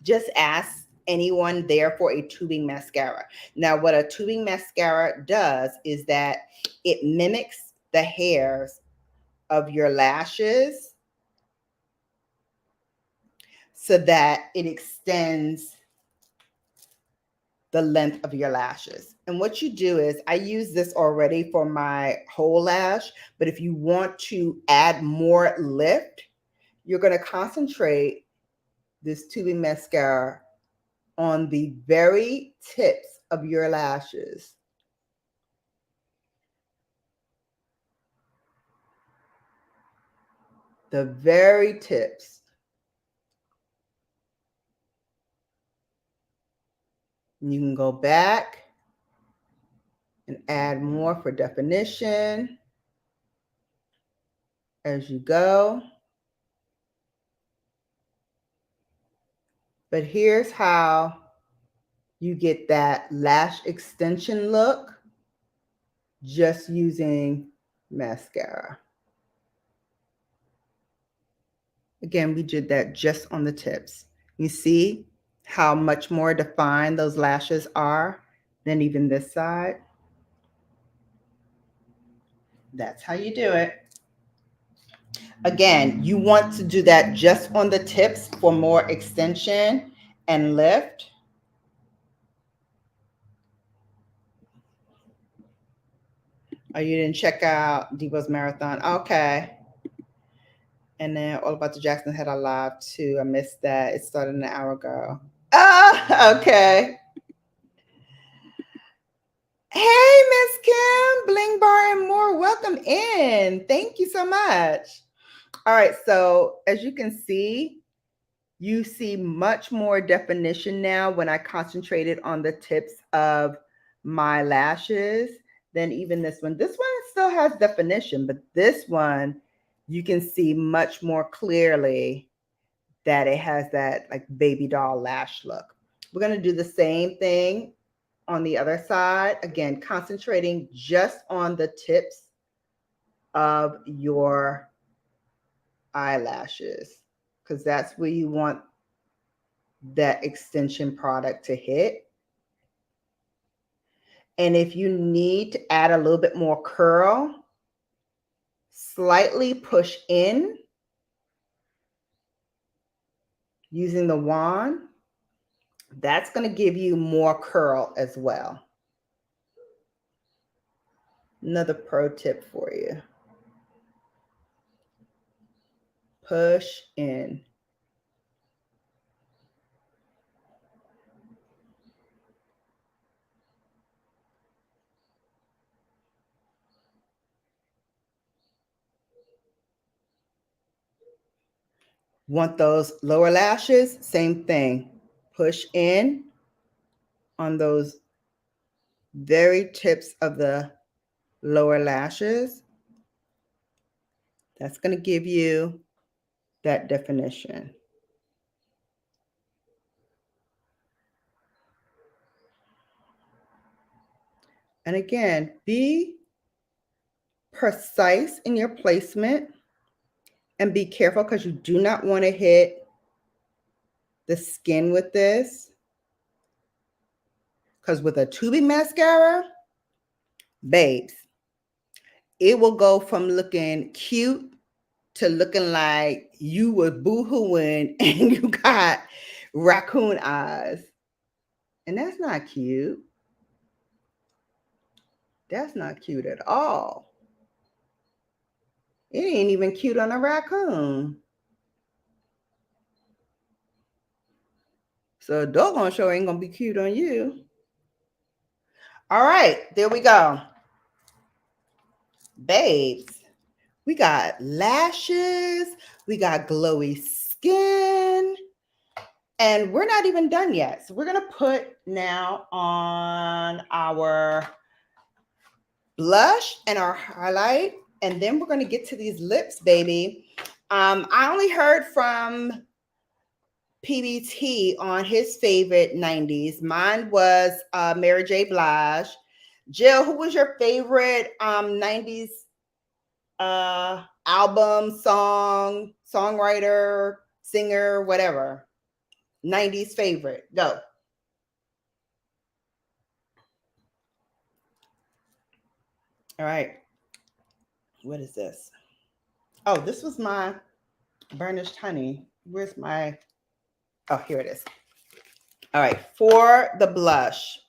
Just ask anyone there for a tubing mascara. Now, what a tubing mascara does is that it mimics the hairs of your lashes so that it extends the length of your lashes. And what you do is, I use this already for my whole lash, but if you want to add more lift, you're going to concentrate this tubing mascara on the very tips of your lashes. The very tips. And you can go back and add more for definition as you go. But here's how you get that lash extension look just using mascara. Again, we did that just on the tips. You see how much more defined those lashes are than even this side? That's how you do it. Again, you want to do that just on the tips for more extension and lift. Oh, you didn't check out Devo's Marathon? Okay. And then All About the Jackson had a live too. I missed that. It started an hour ago. Oh, okay. Hey, Miss Kim, Bling Bar and more. Welcome in. Thank you so much. All right. So as you can see, you see much more definition now when I concentrated on the tips of my lashes than even this one. This one still has definition, but this one, you can see much more clearly that it has that like baby doll lash look. We're going to do the same thing on the other side. Again, concentrating just on the tips of your eyelashes, because that's where you want that extension product to hit. And if you need to add a little bit more curl, slightly push in using the wand. That's going to give you more curl as well. Another pro tip for you. Push in. Want those lower lashes? Same thing. Push in on those very tips of the lower lashes. That's going to give you that definition. And again, be precise in your placement and be careful, because you do not want to hit the skin with this. Because with a tubing mascara, babes, it will go from looking cute to looking like you were boo-hooing and you got raccoon eyes. And that's not cute. That's not cute at all. It ain't even cute on a raccoon. So a doggone show ain't gonna be cute on you. All right, there we go. Babes, we got lashes, we got glowy skin, and we're not even done yet. So we're gonna put now on our blush and our highlight, and then we're gonna get to these lips, baby. I only heard from PBT on his favorite 90s. Mine was Mary J. Blige. Jill, who was your favorite 90s album, song, songwriter, singer, whatever? 90s favorite. Go. All right. What is this? Oh, this was my burnished honey. Where's my... Oh, here it is. All right. For the blush.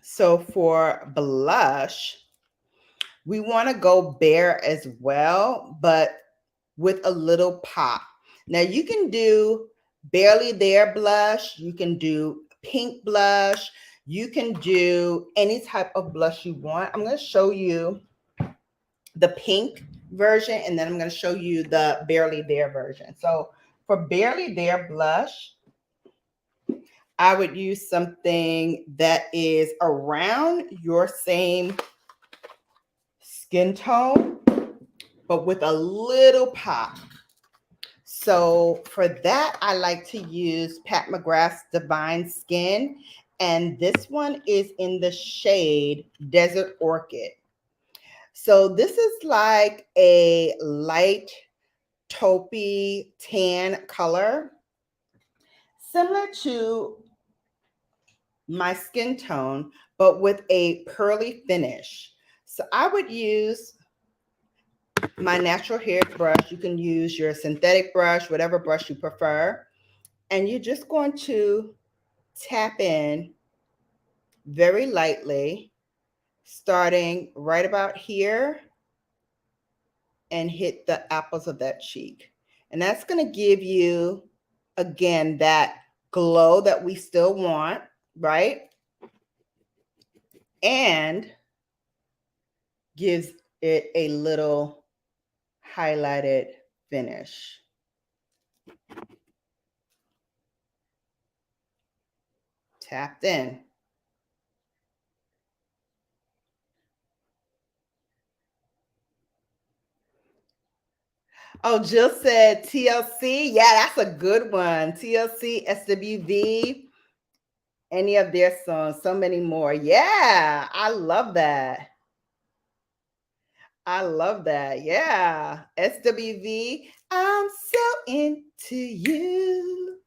So for blush, we want to go bare as well, but with a little pop. Now you can do barely there blush. You can do pink blush. You can do any type of blush you want. I'm going to show you the pink version, and then I'm going to show you the barely there version. So for barely there blush, I would use something that is around your same skin tone, but with a little pop. So for that, I like to use Pat McGrath's Divine Skin. And this one is in the shade Desert Orchid. So this is like a light taupey tan color, similar to my skin tone, but with a pearly finish. So I would use my natural hair brush. You can use your synthetic brush, whatever brush you prefer. And you're just going to tap in very lightly, starting right about here, and hit the apples of that cheek. And that's going to give you, again, that glow that we still want, right? And gives it a little highlighted finish. Tapped in. Oh, Jill said TLC. Yeah, that's a good one. TLC, SWV, any of their songs, so many more. Yeah, I love that. I love that. Yeah. SWV, I'm so into you.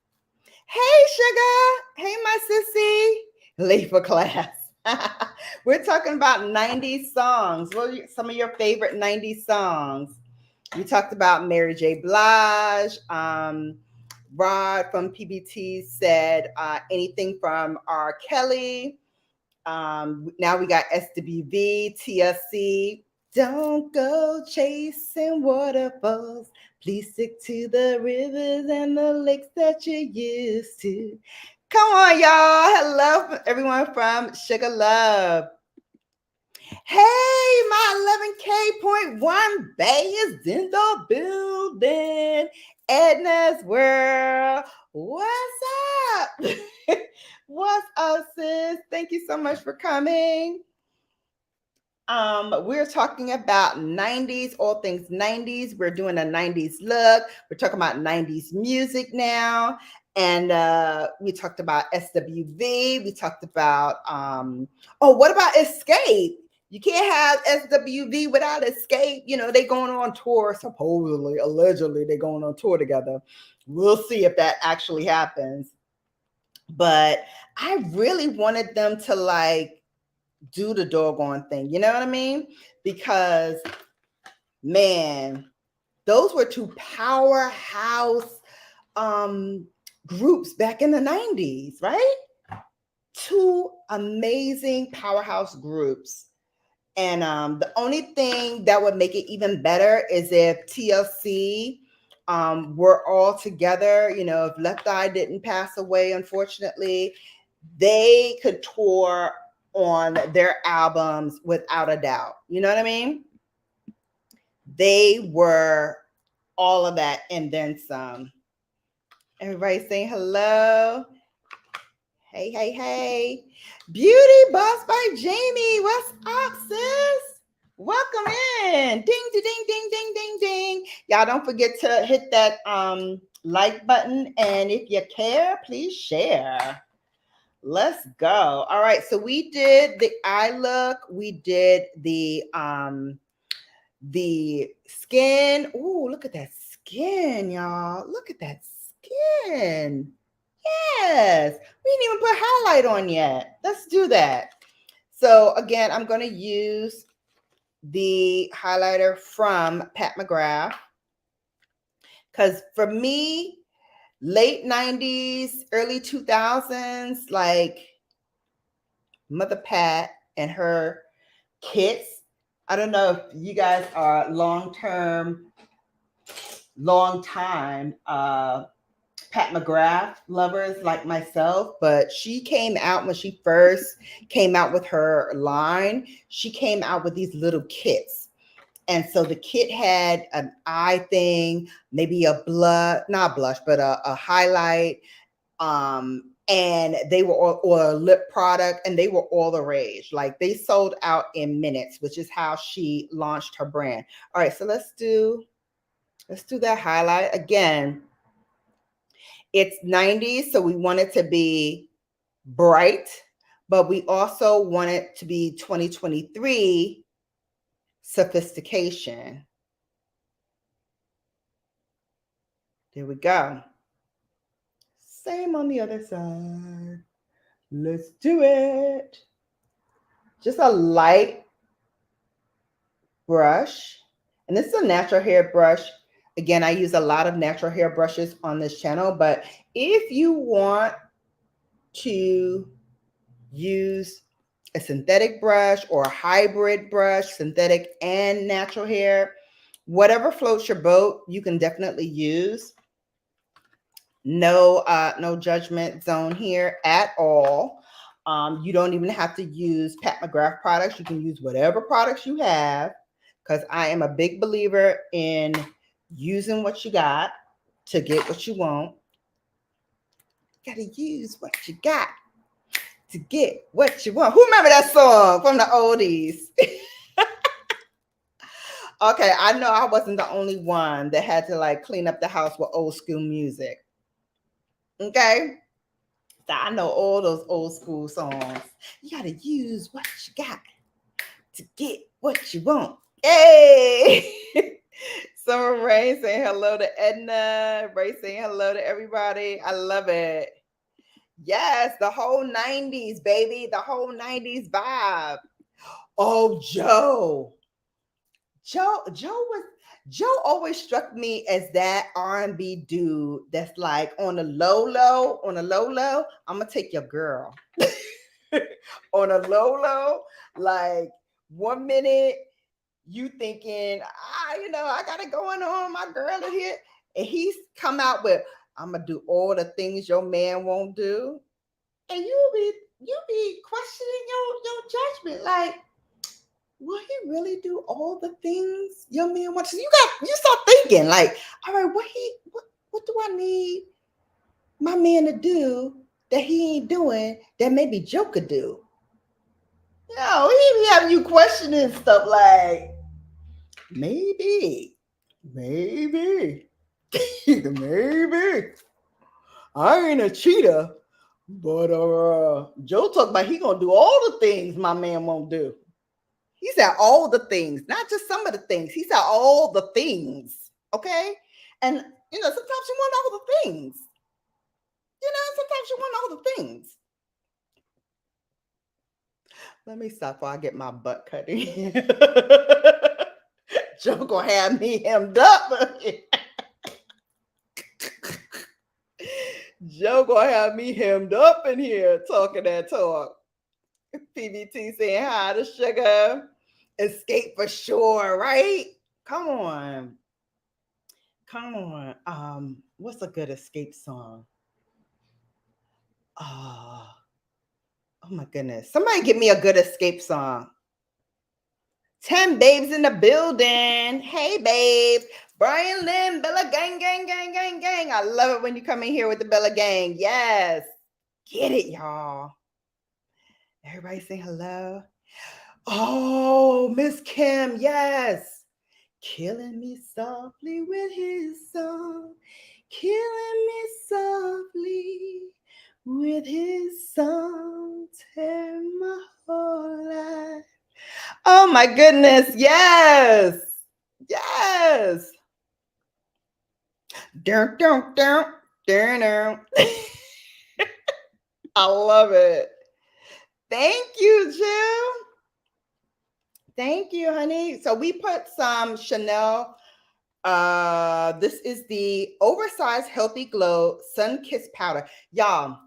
Hey, sugar. Hey, my sissy. Late for class. We're talking about 90s songs. What are some of your favorite 90s songs? We talked about Mary J. Blige. Rod from PBT said anything from R. Kelly. Now we got SWV, TLC. Don't go chasing waterfalls. Please stick to the rivers and the lakes that you used to. Come on, y'all. Hello, everyone from Sugar Love. Hey, my 11K.1 Bay is in the building. Edna's World. What's up? What's up, sis? Thank you so much for coming. We're talking about 90s, all things 90s. We're doing a 90s look. We're talking about 90s music now. And we talked about SWV. We talked about, what about Escape? You can't have SWV without Escape. You know, they going on tour, supposedly, allegedly, they going on tour together. We'll see if that actually happens. But I really wanted them to like do the doggone thing. You know what I mean? Because, man, those were two powerhouse groups back in the 90s, right? Two amazing powerhouse groups. And the only thing that would make it even better is if TLC were all together. You know, if Left Eye didn't pass away, unfortunately, they could tour on their albums without a doubt. You know what I mean? They were all of that and then some. Everybody saying hello. Hey, hey, hey. Beauty Boss by Jamie. What's up, sis? Welcome in. Ding, ding, ding, ding, ding, ding, ding. Y'all don't forget to hit that like button. And if you care, please share. Let's go. All right. So we did the eye look. We did the skin. Ooh, look at that skin, y'all. Look at that skin. Yes, we didn't even put highlight on yet. Let's do that. So again, I'm going to use the highlighter from Pat McGrath because for me, late 90s, early 2000s, like Mother Pat and her kits. I don't know if you guys are long time Pat McGrath lovers like myself, but she came out when she first came out with her line. She came out with these little kits. And so the kit had an eye thing, maybe a not blush, but a highlight. And they were all, or a lip product, and they were all the rage. Like they sold out in minutes, which is how she launched her brand. All right, so let's do that highlight again. It's 90s, so we want it to be bright, but we also want it to be 2023 sophistication. There we go. Same on the other side. Let's do it. Just a light brush. And this is a natural hair brush. Again, I use a lot of natural hair brushes on this channel, but if you want to use a synthetic brush or a hybrid brush, synthetic and natural hair, whatever floats your boat, you can definitely use. No judgment zone here at all. You don't even have to use Pat McGrath products. You can use whatever products you have, because I am a big believer in using what you got to get what you want. You gotta use what you got to get what you want. Who remember that song from the oldies? Okay, I know I wasn't the only one that had to like clean up the house with old school music. Okay, so I know all those old school songs. You gotta use what you got to get what you want. Hey! Summer Rain saying hello to Edna. Ray saying hello to everybody. I love it. Yes, the whole 90s, baby. The whole 90s vibe. Oh, Joe. Joe always struck me as that R&B dude that's like on a low low. I'm gonna take your girl. On a low, like 1 minute you thinking, I got it going on, my girl is here, and he's come out with, I'm gonna do all the things your man won't do, and you be questioning your judgment, like, will he really do all the things your man wants? You start thinking like, all right, what do I need my man to do that he ain't doing that maybe Joe could do? No, he be having you questioning stuff like, maybe, maybe. I ain't a cheater, but Joe talk about he gonna do all the things my man won't do. He said all the things, not just some of the things. He said all the things. Okay. And, sometimes you want all the things. Sometimes you want all the things. Let me stop while I get my butt cut in. Joe gonna have me hemmed up. Joe gonna have me hemmed up in here talking that talk. PBT saying hi to Sugar. Escape for sure, right? Come on. What's a good escape song? Oh my goodness. Somebody give me a good escape song. 10 babes in the building. Hey, babes. Brian Lynn, Bella gang, gang, gang, gang, gang. I love it when you come in here with the Bella gang. Yes. Get it, y'all. Everybody say hello. Oh, Miss Kim. Yes. Killing me softly with his song. Killing me softly with his song. Tear my whole life. Oh my goodness. Yes. Yes. Dun, dun, dun, dun, dun. I love it. Thank you, Jill. Thank you, honey. So we put some Chanel. This is the oversized healthy glow sun kissed powder. Y'all,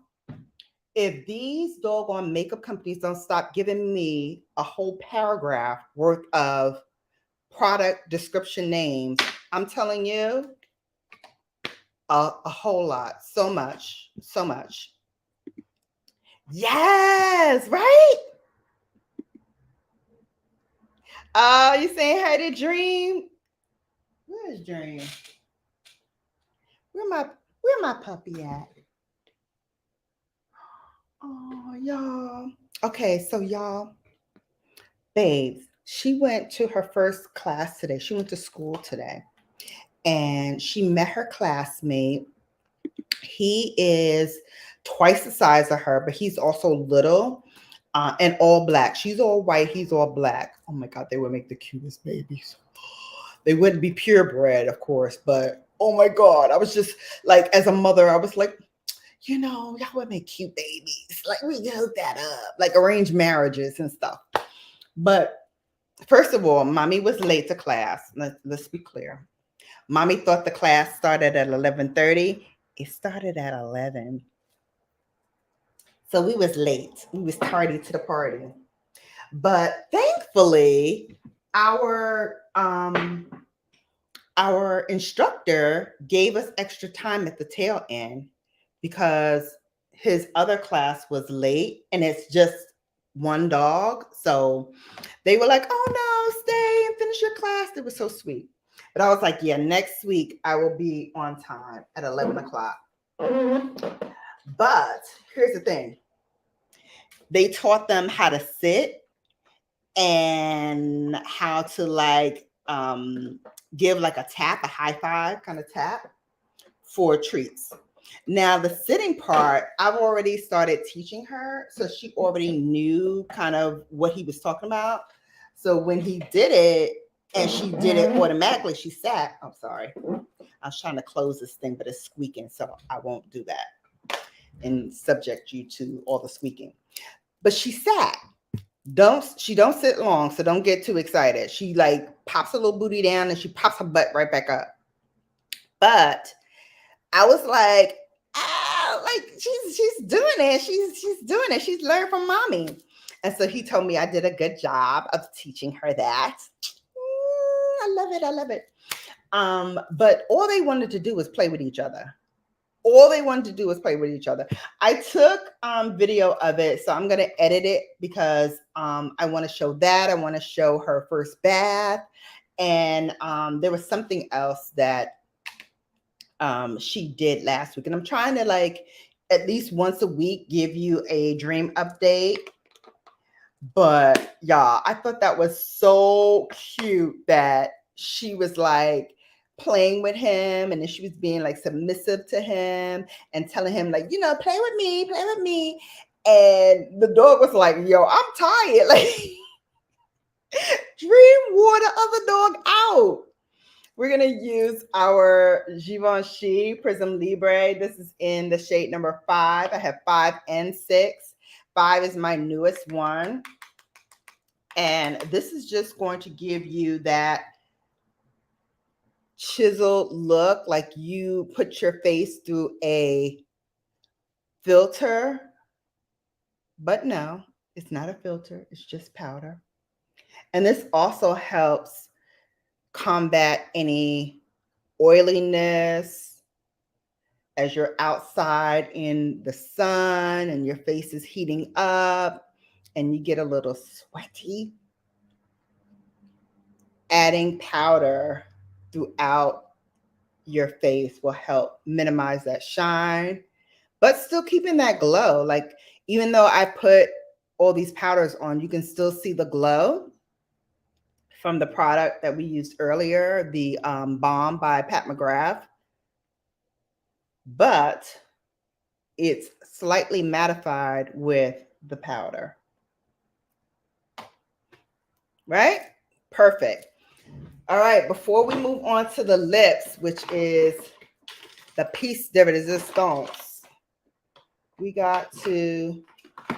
if these doggone makeup companies don't stop giving me a whole paragraph worth of product description names, I'm telling you, a whole lot. So much. Yes, right? You saying hi to Dream? Where's Dream? Where my puppy at? Oh, y'all. Okay, so y'all, babes, she went to her first class today. She went to school today. And she met her classmate. He is twice the size of her, but he's also little and all black. She's all white. He's all black. Oh my God, they would make the cutest babies. They wouldn't be purebred, of course, but oh my God, I was just like, as a mother, I was like, y'all would make cute babies. Like, we can hook that up, like arranged marriages and stuff. But first of all, mommy was late to class. Let's be clear. Mommy thought the class started at 11:30. It started at 11. So we was late. We was tardy to the party. But thankfully, our instructor gave us extra time at the tail end because his other class was late and it's just one dog. So they were like, oh no, stay and finish your class. It was so sweet. But I was like, yeah, next week I will be on time at 11 o'clock. But here's the thing. They taught them how to sit and how to give like a tap, a high five kind of tap for treats. Now the sitting part, I've already started teaching her. So she already knew kind of what he was talking about. So when he did it, and she did it automatically, she sat. I'm sorry. I was trying to close this thing, but it's squeaking. So I won't do that and subject you to all the squeaking. But she sat. She don't sit long, so don't get too excited. She like pops her little booty down and she pops her butt right back up. But I was like, she's doing it. She's doing it. She's learned from mommy. And so he told me I did a good job of teaching her that. I love it. But all they wanted to do was play with each other. I took video of it, so I'm gonna edit it because I want to show that. I want to show her first bath, and there was something else that she did last week, and I'm trying to like at least once a week give you a dream update. But y'all, I thought that was so cute that she was like playing with him and then she was being like submissive to him and telling him like, play with me. And the dog was like, yo, I'm tired. Like Dream wore the other dog out. We're going to use our Givenchy Prism Libre. This is in the shade number 5. I have 5 and 6. 5 is my newest one. And this is just going to give you that chiseled look, like you put your face through a filter. But no, it's not a filter. It's just powder. And this also helps combat any oiliness as you're outside in the sun and your face is heating up and you get a little sweaty. Adding powder throughout your face will help minimize that shine, but still keeping that glow. Like, even though I put all these powders on, you can still see the glow from the product that we used earlier, the Balm by Pat McGrath. But it's slightly mattified with the powder. Right? Perfect. All right, before we move on to the lips, which is the piece de resistance, we got to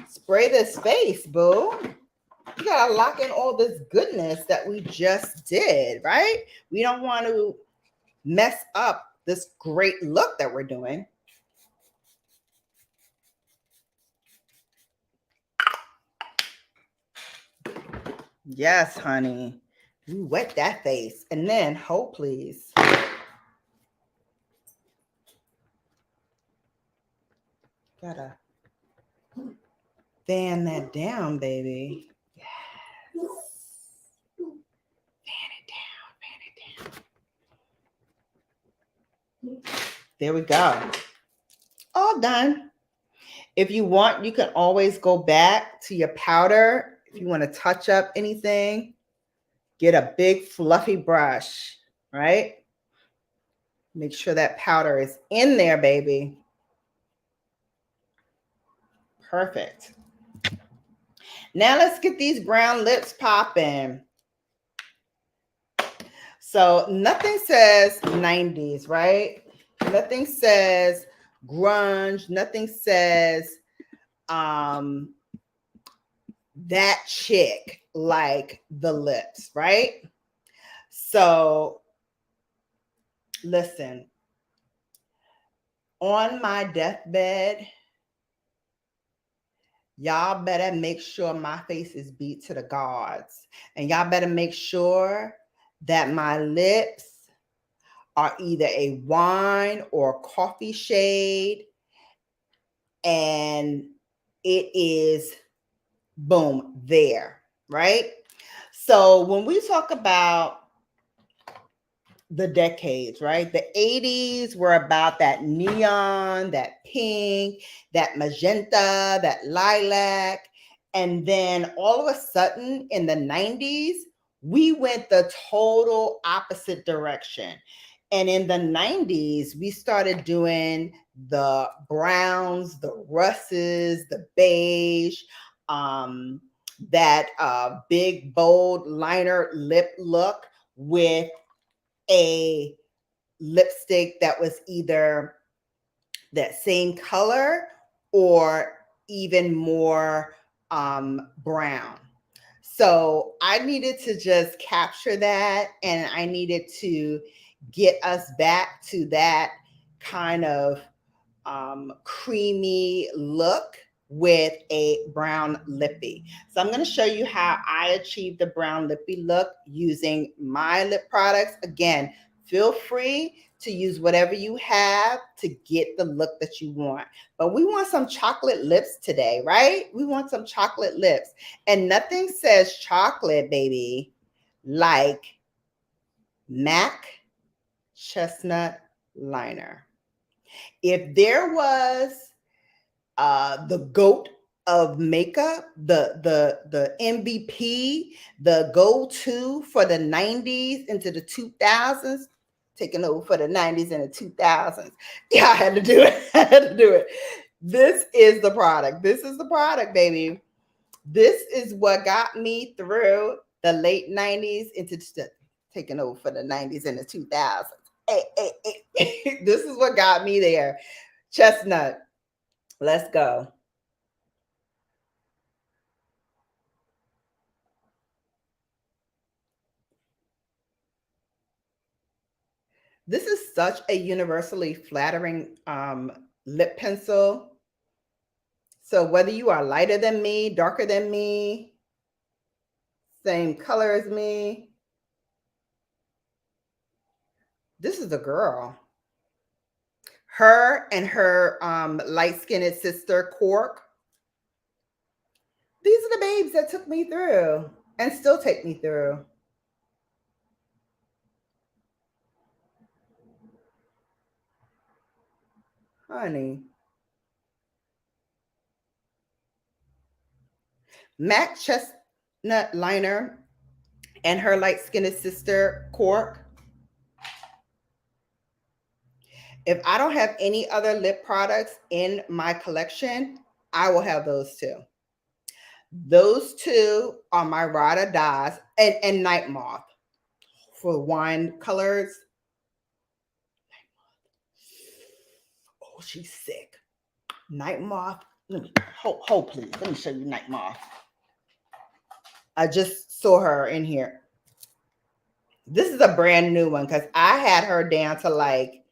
spray this face, boo. You gotta lock in all this goodness that we just did, right? We don't want to mess up this great look that we're doing. Yes, honey. You wet that face. And then hold, please. Gotta fan that down, baby. Yes. Fan it down. There we go. All done. If you want, you can always go back to your powder. If you want to touch up anything, get a big fluffy brush, right? Make sure that powder is in there, baby. Perfect. Now let's get these brown lips popping. So nothing says 90s, right? Nothing says grunge. Nothing says that chick like the lips, right? So listen, on my deathbed, y'all better make sure my face is beat to the gods. And y'all better make sure that my lips are either a wine or coffee shade. And it is, boom, there, right? So when we talk about the decades, right? The 80s were about that neon, that pink, that magenta, that lilac. And then all of a sudden in the 90s, we went the total opposite direction. And in the 90s, we started doing the browns, the russes, the beige, that big, bold liner lip look with a lipstick that was either that same color or even more brown. So I needed to just capture that, and I needed to get us back to that kind of creamy look with a brown lippy. So I'm going to show you how I achieve the brown lippy look using my lip products. Again, feel free to use whatever you have to get the look that you want. But we want some chocolate lips today, right? We want some chocolate lips. And nothing says chocolate, baby, like MAC Chestnut Liner. If there was the GOAT of makeup, the MVP, the go-to for the 90s into the 2000s, taking over for the 90s and the 2000s. Yeah, I had to do it. I had to do it. This is the product. This is the product, baby. This is what got me through the late 90s into taking over for the 90s and the 2000s. Hey. This is what got me there. Chestnut. Let's go. This is such a universally flattering lip pencil. So whether you are lighter than me, darker than me, same color as me, this is a girl. Her and her light-skinned sister, Cork. These are the babes that took me through and still take me through. Honey. MAC Chestnut Liner and her light-skinned sister, Cork. If I don't have any other lip products in my collection, I will have those two. Those two are my ride or dies, and Night Moth for wine colors. Oh, she's sick. Night Moth. Let me hold please. Let me show you Night Moth. I just saw her in here. This is a brand new one because I had her down to like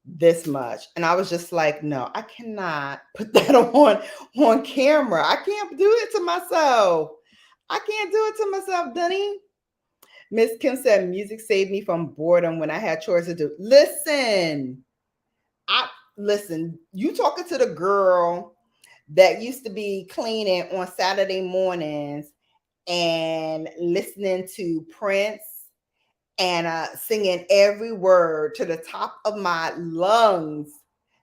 this much, and I was just like, no, I cannot put that on camera. I can't do it to myself. I can't do it to myself, Dunny. Miss Kim said music saved me from boredom when I had chores to do. Listen, you talking to the girl that used to be cleaning on Saturday mornings and listening to Prince and singing every word to the top of my lungs.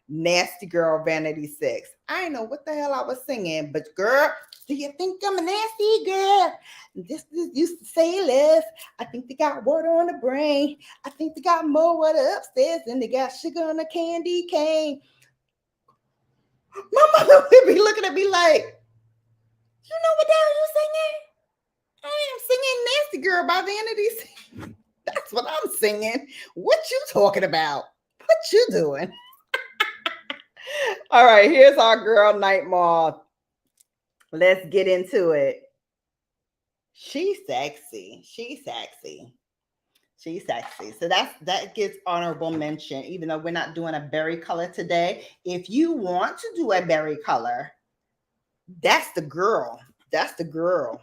Nasty Girl, Vanity 6. I didn't know what the hell I was singing, but girl, do you think I'm a nasty girl? This used to say less. I think they got water on the brain. I think they got more water upstairs than they got sugar on a candy cane. My mother would be looking at me like, you know what the hell you singing? I am singing Nasty Girl by Vanity 6. That's what I'm singing. What you talking about? What you doing? All right, here's our girl Night Moth. Let's get into it. She's sexy. She's sexy. She's sexy. So that gets honorable mention, even though we're not doing a berry color today. If you want to do a berry color, that's the girl. That's the girl.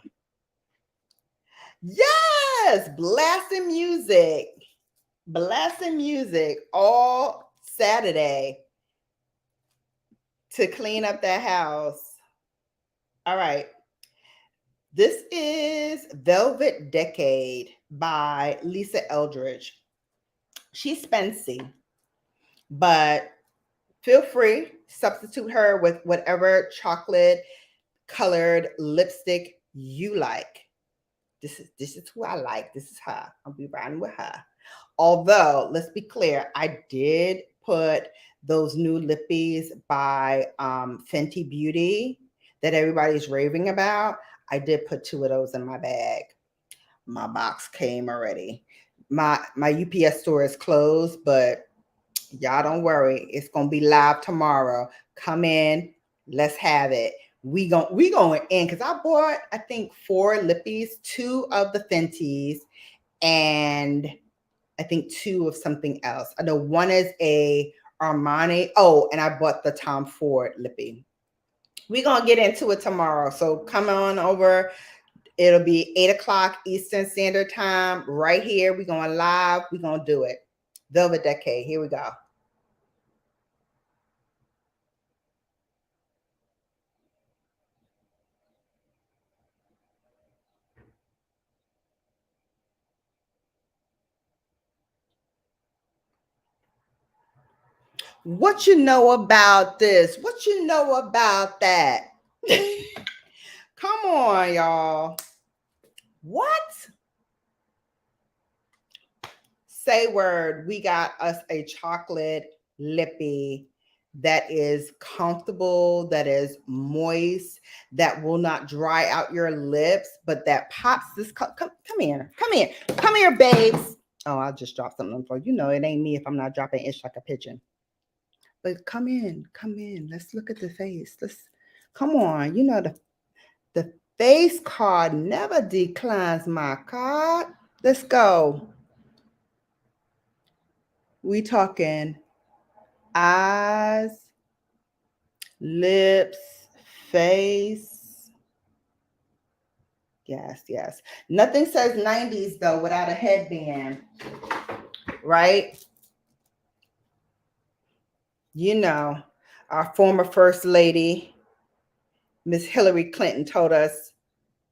Yes, blasting music. Blasting music all Saturday to clean up that house. All right. This is Velvet Decade by Lisa Eldridge. She's spency, but feel free, substitute her with whatever chocolate colored lipstick you like. This is who I like. This is her. I'll be riding with her. Although, let's be clear, I did put those new lippies by Fenty Beauty that everybody's raving about. I did put 2 of those in my bag. My box came already. My UPS store is closed, but y'all don't worry. It's gonna be live tomorrow. Come in, let's have it. We going in because I bought, I think, 4 lippies, 2 of the Fenties, and I think 2 of something else. I know one is a Armani. Oh, and I bought the Tom Ford lippy. We're going to get into it tomorrow. So come on over. It'll be 8 o'clock Eastern Standard Time right here. We're going live. We're going to do it. Velvet Decade. Here we go. What you know about this? What you know about that? Come on, y'all. What? Say word. We got us a chocolate lippy that is comfortable, that is moist, that will not dry out your lips, but that pops this. Come here, babes. Oh, I just dropped something on the floor. You know it ain't me if I'm not dropping itch like a pigeon. But come in. Let's look at the face. Let's come on. You know the face card never declines my card. Let's go. We talking eyes, lips, face. Yes. Nothing says 90s though without a headband, right? You know, our former first lady, Miss Hillary Clinton, told us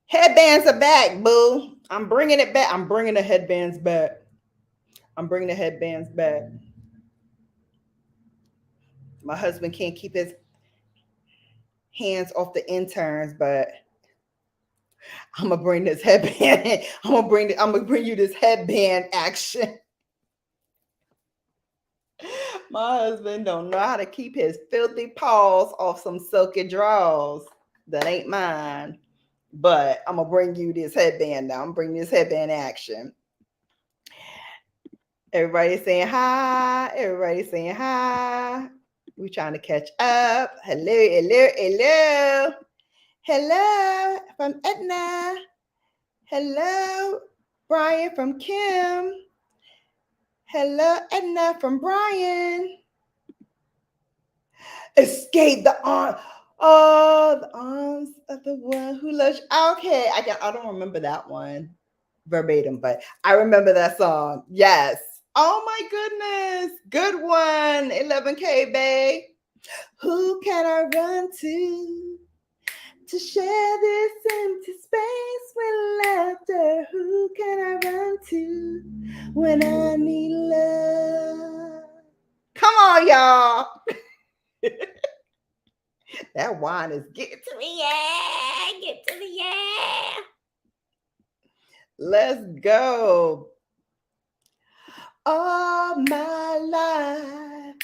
headbands are back, boo. I'm bringing it back. I'm bringing the headbands back. My husband can't keep his hands off the interns, but I'm gonna bring this headband. I'm gonna bring you this headband action. My husband don't know how to keep his filthy paws off some silky drawers that ain't mine. But I'm gonna bring you this headband now. I'm bringing this headband action. Everybody saying hi. We trying to catch up. Hello. From Edna. Hello, Brian from Kim. Hello, Edna from Brian. Escape the arm. Oh, the arms of the one who loves you. Okay, I don't remember that one verbatim, but I remember that song. Yes. Oh my goodness. Good one. 11K, babe. Who can I run to share this empty space with laughter? Who can I run to when I need love? Come on, y'all. That wine is getting to me. Yeah. Get to me. Yeah. Let's go. All my life,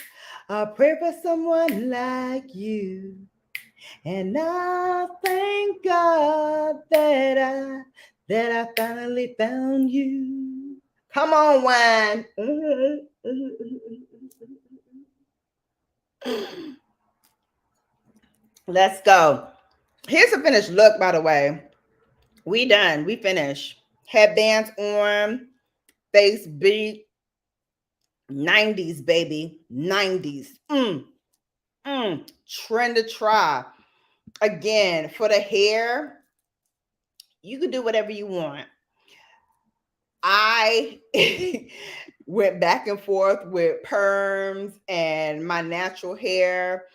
I pray for someone like you. And I thank God that I finally found you. Come on, wine. Let's go. Here's a finished look, by the way. We done. We finished. Headbands on, face beat. 90s, baby. 90s. Trend to try. Again, for the hair, you can do whatever you want. I went back and forth with perms and my natural hair.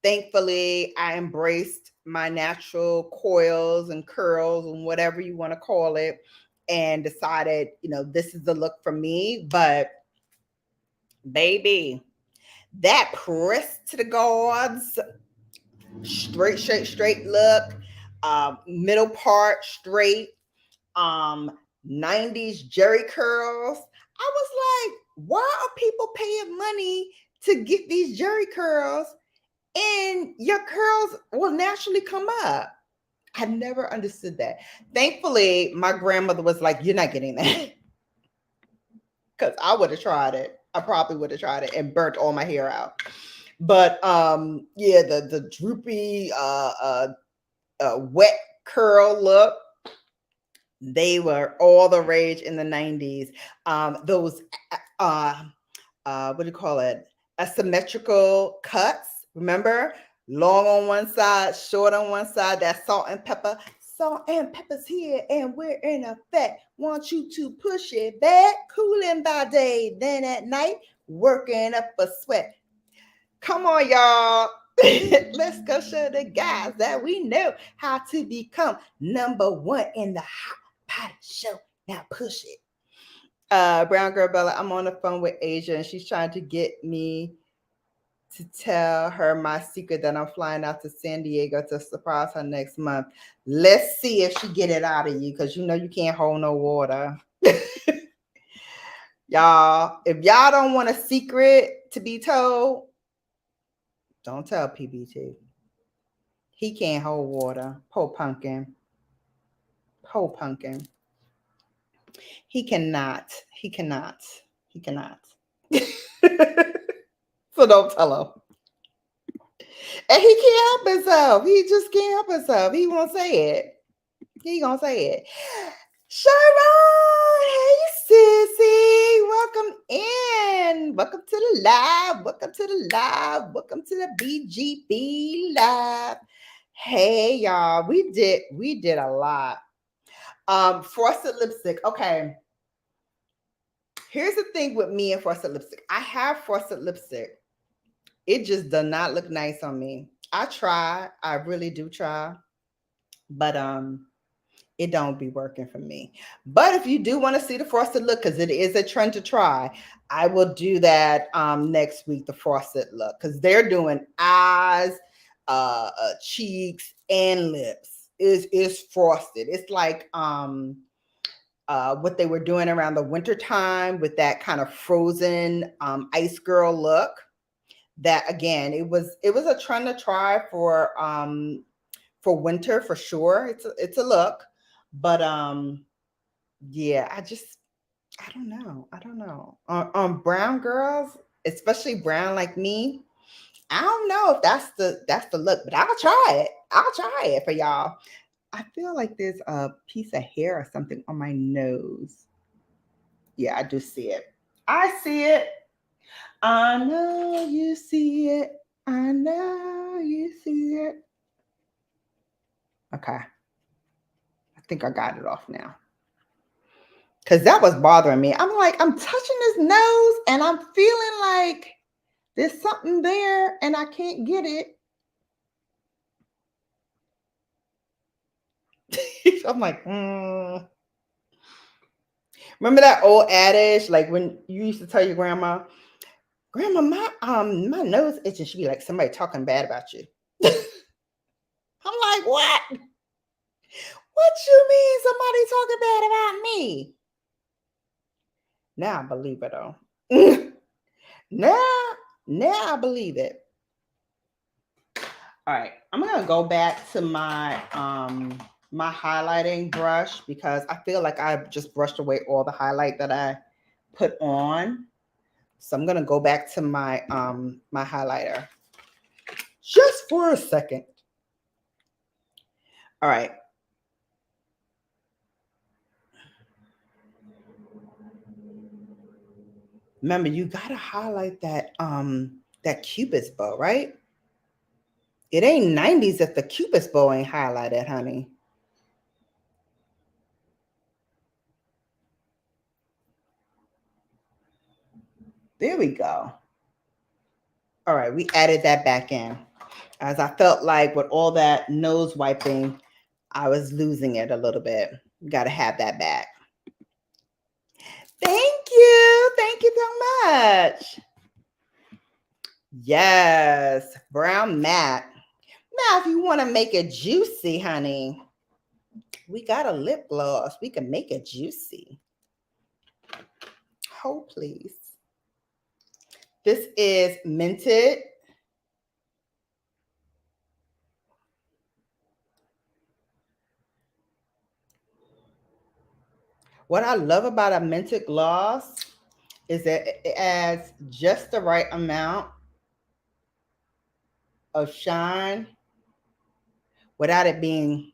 Thankfully, I embraced my natural coils and curls and whatever you want to call it, and decided, this is the look for me. But baby, that press to the guards, straight look, middle part straight, 90s jerry curls. I was like, why are people paying money to get these jerry curls and your curls will naturally come up? I never understood that. Thankfully, my grandmother was like, you're not getting that. Because I would have tried it. I probably would have tried it and burnt all my hair out. But yeah, the droopy wet curl look, they were all the rage in the 90s. Those what do you call it? Asymmetrical cuts. Remember? Long on one side, short on one side, that salt and pepper. Salt and pepper's here and we're in effect. Want you to push it back, cooling by day, then at night, working up a sweat. Come on, y'all. Let's go show the guys that we know how to become number one in the hot potty show. Now push it. Brown Girl Bella, I'm on the phone with Asia and she's trying to get me to tell her my secret that I'm flying out to San Diego to surprise her next month. Let's see if she get it out of you, because you know you can't hold no water. Y'all, if y'all don't want a secret to be told, Don't tell PBT. He can't hold water. Poor pumpkin. Poor pumpkin. He cannot. He cannot. He cannot. So don't tell him. And he can't help himself. He just can't help himself. He won't say it. He gonna say it. Sharon, hey sissy, welcome in. Welcome to the live. Welcome to the live. Welcome to the BGB live. Hey y'all, we did a lot. Frosted lipstick. Okay. Here's the thing with me and frosted lipstick. I have frosted lipstick. It just does not look nice on me. I try. I really do try. But it don't be working for me. But if you do want to see the frosted look, because it is a trend to try, I will do that next week, the frosted look, because they're doing eyes, cheeks, and lips. Is frosted. It's like what they were doing around the winter time with that kind of frozen ice girl look. That again, it was a trend to try for winter for sure. It's a look, but yeah, I don't know on brown girls, especially brown like me. I don't know if that's the look, but I'll try it for y'all. I feel like there's a piece of hair or something on my nose. Yeah, I do see it. I see it. I know you see it. I know you see it. Okay. I think I got it off now. Because that was bothering me. I'm like, I'm touching his nose and I'm feeling like there's something there and I can't get it. I'm like, Remember that old adage, like when you used to tell your grandma, Grandma, my nose itching. She'd be like, somebody talking bad about you. I'm like, what? What you mean somebody talking bad about me? Now I believe it though. now I believe it. All right, I'm gonna go back to my my highlighting brush because I feel like I just brushed away all the highlight that I put on. So I'm gonna go back to my my highlighter just for a second. All right. Remember, you gotta highlight that Cupid's bow, right? It ain't 90s if the Cupid's bow ain't highlighted, honey. There we go. All right, we added that back in. As I felt like with all that nose wiping, I was losing it a little bit. Got to have that back. Thank you. Thank you so much. Yes, brown matte. Now, if you want to make it juicy, honey, we got a lip gloss. We can make it juicy. Hold, please. This is Minted. What I love about a Minted gloss is that it adds just the right amount of shine without it being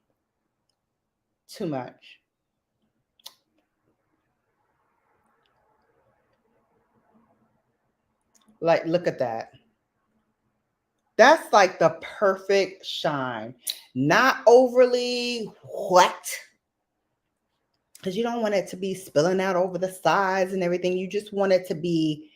too much. Like, look at that. That's like the perfect shine. Not overly wet. Because you don't want it to be spilling out over the sides and everything. You just want it to be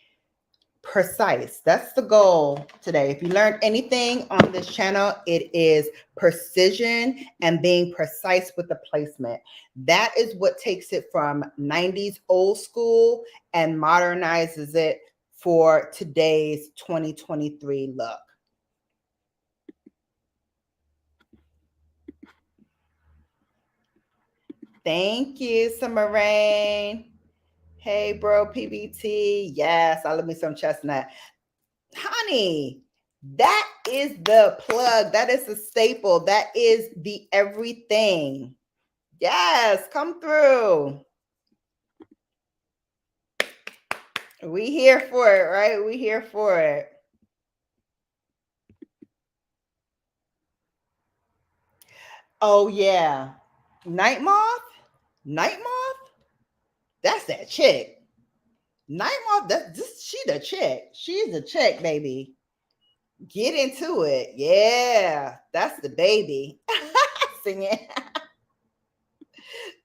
precise. That's the goal today. If you learned anything on this channel, it is precision and being precise with the placement. That is what takes it from 90s old school and modernizes it for today's 2023 look. Thank you, Summer Rain. Hey, bro, PBT. Yes, I love me some chestnut. Honey, That is the plug. That is the staple. That is the everything. Yes, come through. We here for it, right? We here for it. Oh yeah. Night Moth? Night Moth? That's that chick. Night Moth, she the chick. She's the chick, baby. Get into it. Yeah. That's the baby. Singing.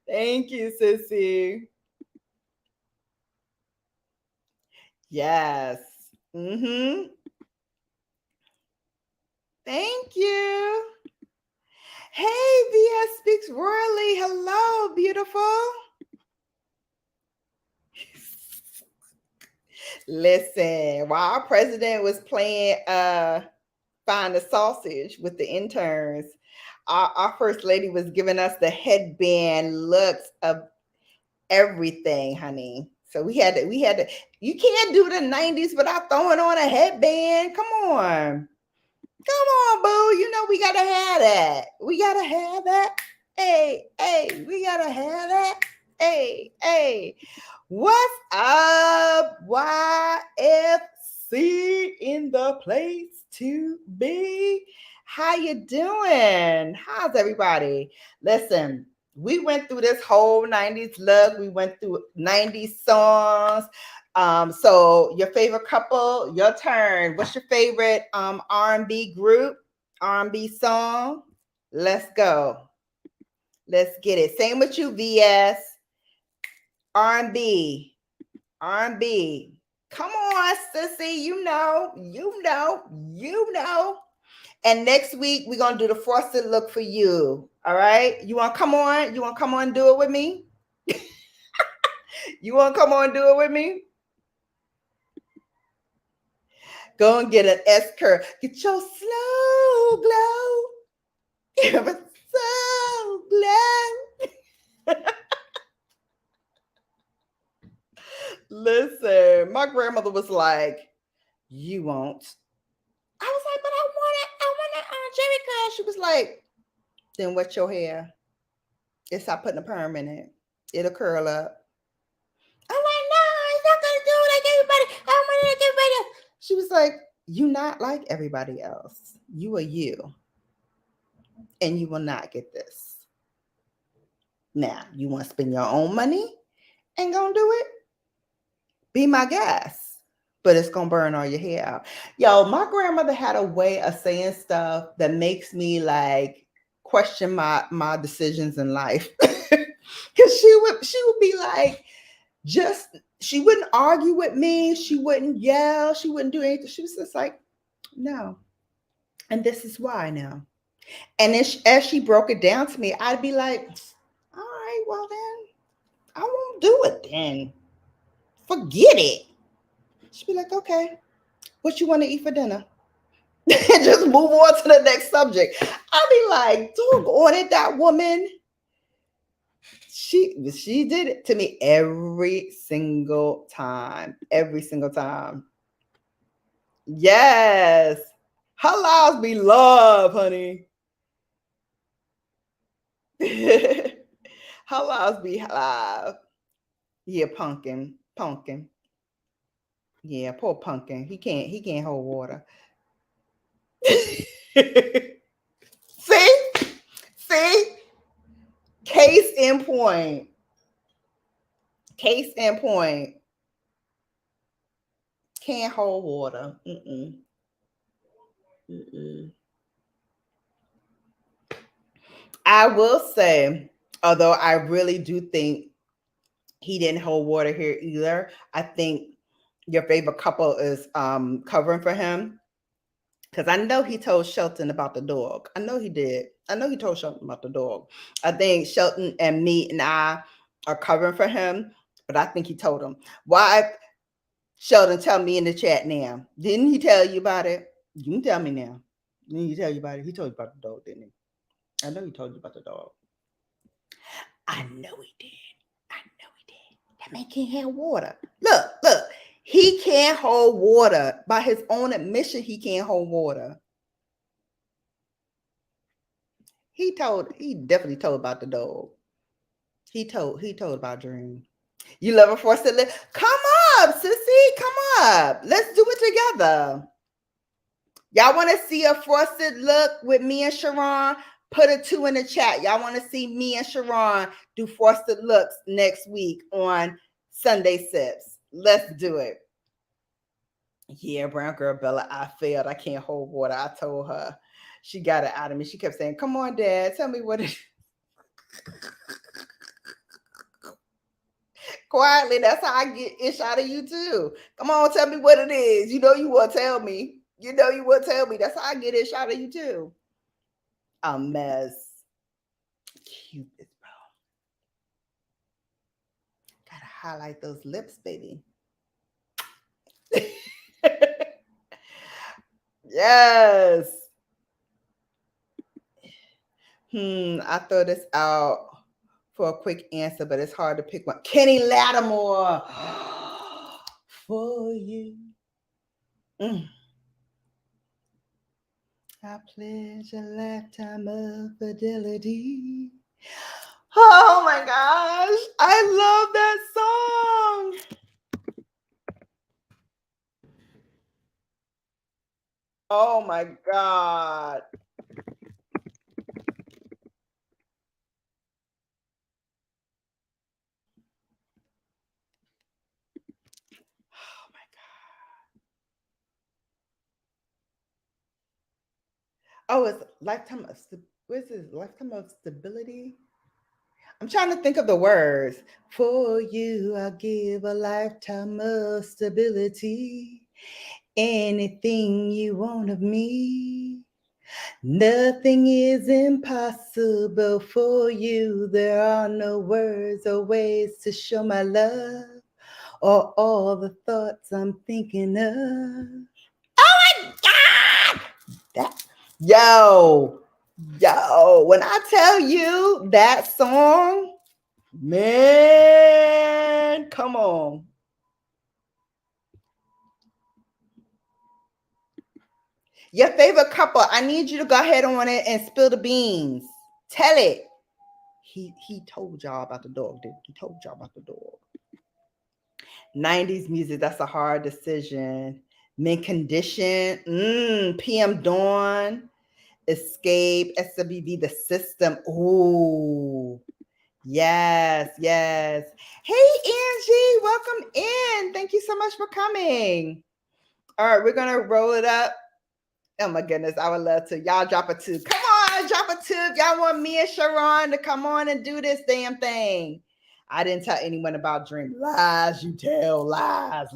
Thank you, sissy. Yes. Mm-hmm. Thank you. Hey, VS Speaks Royally. Hello, beautiful. Listen, while our president was playing Find the Sausage with the interns, our first lady was giving us the headband looks of everything, honey. So we had to, you can't do the 90s without throwing on a headband. Come on. Come on, boo. You know we gotta have that. We gotta have that. Hey, hey, we gotta have that. Hey, hey. What's up, YFC in the place to be? How you doing? How's everybody? Listen, we went through this whole 90s look. We went through 90s songs. So your favorite couple, your turn. What's your favorite R&B group, R&B song? Let's go. Let's get it. Same with you, VS. R&B. R&B. Come on, sissy. You know, you know, you know. And next week we're gonna do the frosted look for you. All right. You wanna come on? You wanna come on and do it with me? You wanna come on and do it with me? Go and get an S curl. Get your slow glow. Give it so glow. Listen, my grandmother was like, "You won't." I was like, "But I want it on Jerry curl." She was like, "Then wet your hair. It's stop putting a perm in it. It'll curl up." I'm like, "No, it's not gonna do it like everybody. I don't want it like everybody else." She was like, "You not like everybody else. You are you, and you will not get this. Now, you want to spend your own money and gonna do it? Be my guest, but it's gonna burn all your hair out." Yo, my grandmother had a way of saying stuff that makes me like question my decisions in life. Because she would be like, just she wouldn't argue with me, she wouldn't yell, she wouldn't do anything. She was just like, no, and this is why now. And then as she broke it down to me, I'd be like, all right, well then I won't do it then. Forget it. She'd be like, okay, what you want to eat for dinner? And just move on to the next subject. I'd be like, doggone it, that woman. She did it to me every single time. Every single time. Yes. Her lives be love, honey. Her lives be love. Yeah, pumpkin. Yeah, poor pumpkin. He can't hold water. See? See? Case in point. Case in point. Can't hold water. Mm-mm. Mm-mm. I will say, although I really do think he didn't hold water here either. I think your favorite couple is covering for him. Because I know he told Shelton about the dog. I know he did. I know he told Shelton about the dog. I think Shelton and me and I are covering for him, but I think he told him. Why, Sheldon, tell me in the chat now. Didn't he tell you about it? You can tell me now. Didn't he tell you about it? He told you about the dog, didn't he? I know he told you about the dog. I know he did. I know he did. That man can't have water. Look, look. He can't hold water. By his own admission, he can't hold water. He definitely told about the dog. He told about Dream. You love a frosted lip? Come up, sissy. Come up. Let's do it together. Y'all want to see a frosted look with me and Sharon? Put a 2 in the chat. Y'all want to see me and Sharon do frosted looks next week on Sunday Sips? Let's do it. Yeah, brown girl Bella, I failed. I can't hold water. I told her. She got it out of me. She kept saying, "Come on, Dad, tell me what it is." Quietly, that's how I get ish out of you too. Come on, tell me what it is. You know you will tell me. You know you will tell me. That's how I get ish out of you too. A mess. Cupid, bro. Gotta highlight those lips, baby. Yes. I throw this out for a quick answer, but it's hard to pick one. Kenny Lattimore. For you. I pledge a lifetime of fidelity. Oh my gosh. I love that song. Oh my God. Oh my God. Oh, it's lifetime of what is this? Lifetime of stability? I'm trying to think of the words. For you, I'll give a lifetime of stability. Anything you want of me. Nothing is impossible for you. There are no words or ways to show my love or all the thoughts I'm thinking of. Oh my God! Yo, when I tell you that song, man, come on. Your favorite couple, I need you to go ahead on it and spill the beans. Tell it. He told y'all about the dog, dude. He told y'all about the dog. 90s music, that's a hard decision. Mint Condition, PM Dawn, Escape, SWV, The System. Ooh. Yes. Hey, Angie, welcome in. Thank you so much for coming. All right, we're going to roll it up. Oh my goodness, I would love to. Y'all drop a 2. Come on, drop a 2. If y'all want me and Sharon to come on and do this damn thing. I didn't tell anyone about Dream. Lies, you tell. Lies.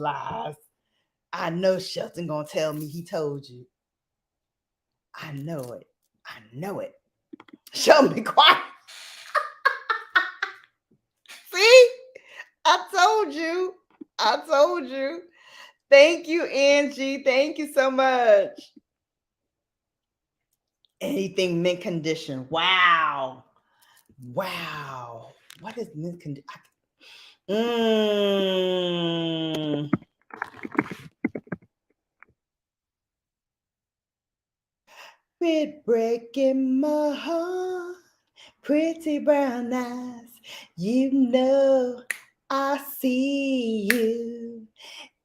I know Shelton gonna tell me he told you. I know it. Shelton, be quiet. See? I told you. Thank you, Angie. Thank you so much. Anything mint condition. Wow. What is mint condition? Quit breaking my heart, pretty brown eyes. You know I see you.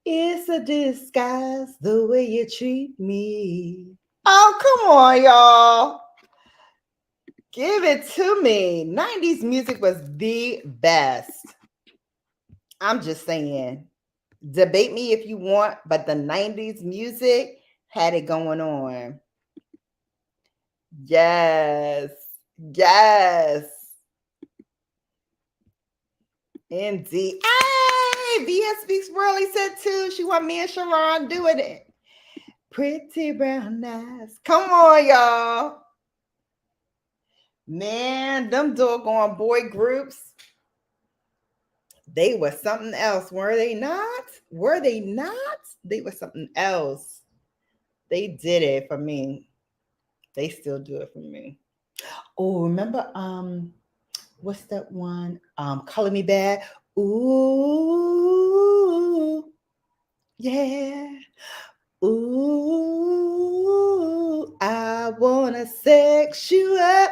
It's a disguise the way you treat me. Oh, come on, y'all. Give it to me. 90s music was the best. I'm just saying. Debate me if you want, but the 90s music had it going on. Yes. Indeed. Hey, VS Speaks Worldly said too. She want me and Sharon doing it. Pretty brown eyes. Come on, y'all. Man, them doggone boy groups. They were something else, were they not? They were something else. They did it for me. They still do it for me. Oh, remember what's that one? Color Me Bad. Ooh. Yeah. Ooh, I wanna sex you up.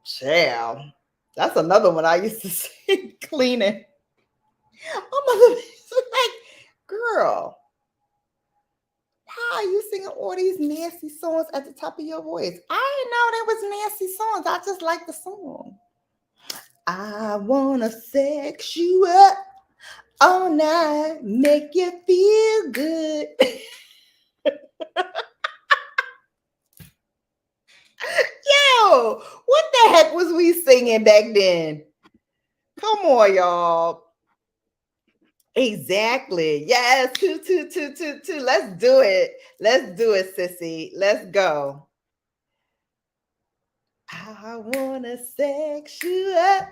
Child. That's another one I used to sing cleaning. Oh, mother, like, girl, how are you singing all these nasty songs at the top of your voice? I didn't know there was nasty songs. I just like the song. I wanna sex you up all night, make you feel good. Yo, what the heck was we singing back then? Come on, y'all. Exactly. Yes. Two, two, two, two, two. Let's do it. Let's do it, sissy. Let's go. I wanna sex you up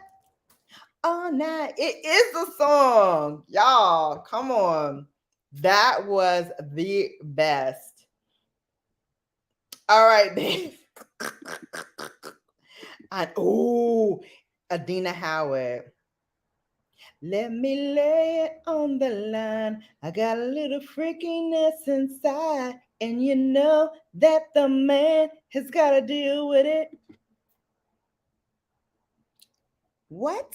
all night. It is a song. Y'all, come on. That was the best. All right, babe. And oh, Adina Howard. Let me lay it on the line. I got a little freakiness inside, and you know that the man has got to deal with it. What?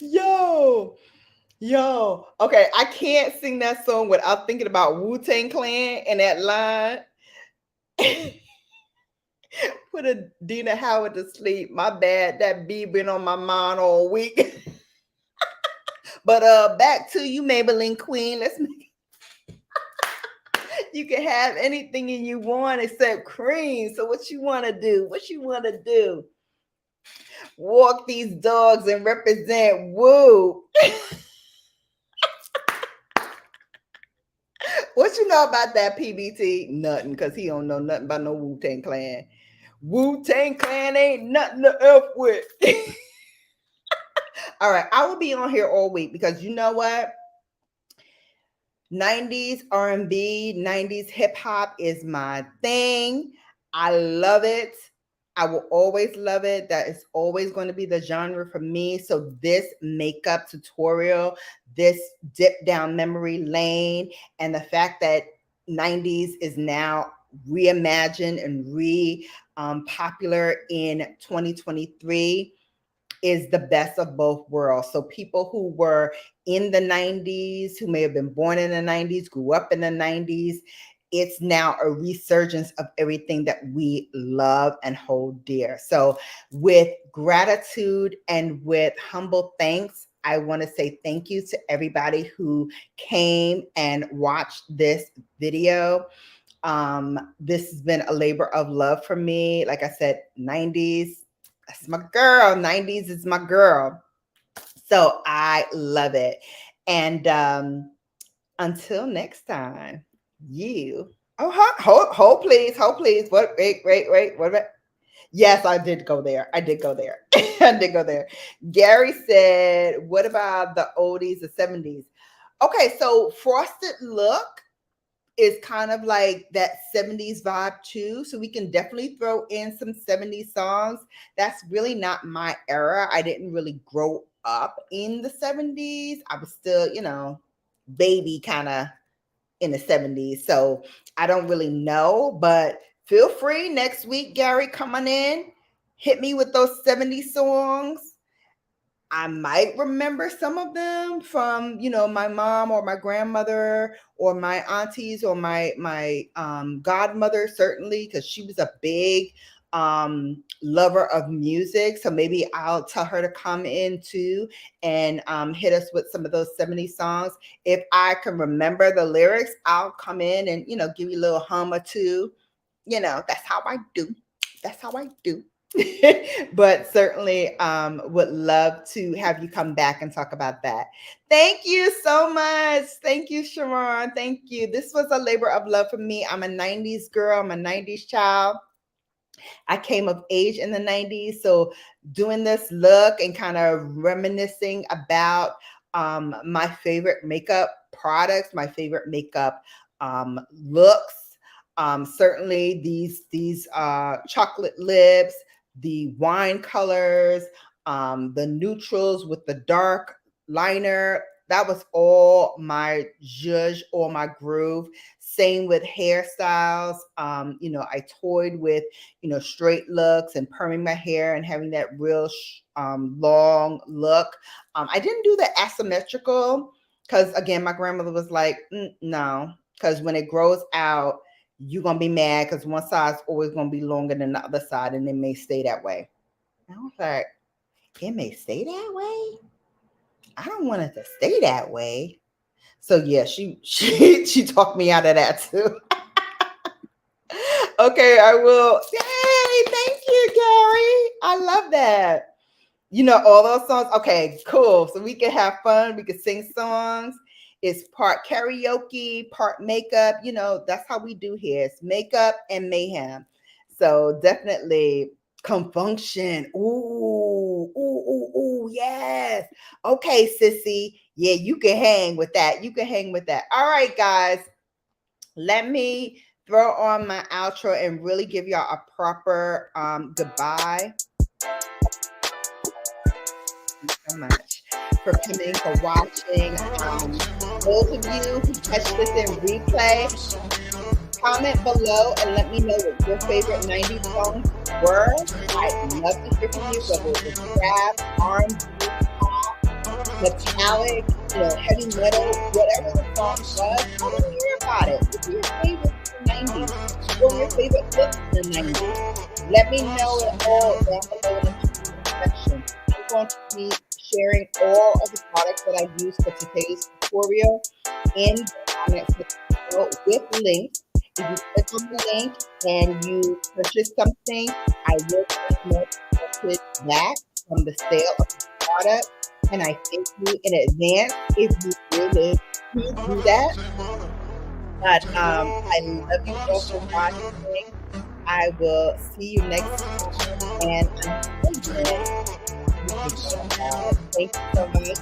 Yo, yo. Okay, I can't sing that song without thinking about Wu-Tang Clan and that line. Put a Dina Howard to sleep. My bad. That B been on my mind all week. But back to you, Maybelline Queen. Let's make you can have anything you want except cream. So what you want to do? What you want to do? Walk these dogs and represent woo. What you know about that PBT? Nothing, because he don't know nothing about no Wu-Tang Clan. Wu-Tang Clan ain't nothing to F with. All right, I will be on here all week because you know what? 90s R&B, 90s hip hop is my thing. I love it. I will always love it. That is always going to be the genre for me. So this makeup tutorial, this dip down memory lane, and the fact that 90s is now reimagined and popular in 2023 is the best of both worlds. So people who were in the 90s, who may have been born in the 90s, grew up in the 90s, it's now a resurgence of everything that we love and hold dear. So with gratitude and with humble thanks, I want to say thank you to everybody who came and watched this video. This has been a labor of love for me. Like I said, 90s, that's my girl. 90s is my girl. So I love it. And until next time, you. Oh, hold, please, hold, please. What? Wait. What about? Yes, I did go there. I did go there. I did go there. Gary said, "What about the oldies, the 70s?" Okay, so frosted look is kind of like that 70s vibe too. So we can definitely throw in some 70s songs. That's really not my era. I didn't really grow up in the 70s. I was still, baby kind of in the 70s. So I don't really know, but feel free next week, Gary, come on in. Hit me with those 70s songs. I might remember some of them from, my mom or my grandmother or my aunties or my godmother, certainly, because she was a big lover of music. So maybe I'll tell her to come in too and hit us with some of those 70s songs. If I can remember the lyrics, I'll come in and, give you a little hum or two. That's how I do. That's how I do. But certainly would love to have you come back and talk about that. Thank you so much. Thank you, Sharon. Thank you. This was a labor of love for me. I'm a 90s girl. I'm a 90s child. I came of age in the 90s. So doing this look and kind of reminiscing about my favorite makeup products, my favorite makeup looks. Certainly these chocolate lips, the wine colors, the neutrals with the dark liner. That was all my zhuzh, all my groove. Same with hairstyles. I toyed with, straight looks and perming my hair and having that real long look. I didn't do the asymmetrical because, again, my grandmother was like, no, because when it grows out, you're going to be mad because one side's always going to be longer than the other side, and it may stay that way. And I was like, it may stay that way? I don't want it to stay that way. So yeah, she talked me out of that too. Okay, I will. Yay, thank you, Gary. I love that. All those songs. Okay, cool. So we can have fun. We can sing songs. It's part karaoke, part makeup. That's how we do here. It's makeup and mayhem. So definitely confunction. Ooh, yes. Okay, sissy. Yeah, you can hang with that. All right, guys. Let me throw on my outro and really give y'all a proper goodbye. Thank you so much for coming, for watching. Those of you who catch this in replay, comment below and let me know what your favorite 90s songs were. I'd love to hear from you, whether it was rap, R&B, pop, metallic, heavy metal, whatever the song was. I want to hear about it. What's your favorite 90s? What were your favorite looks in the 90s? Let me know it all down below in the comment section. I'm going to be sharing all of the products that I use for today's tutorial in the comment section with links. If you click on the link and you purchase something, I will take more percentage back from the sale of the product. And I thank you in advance if you really do that. But I love you all for watching. I will see you next time. And until then, thank you so much.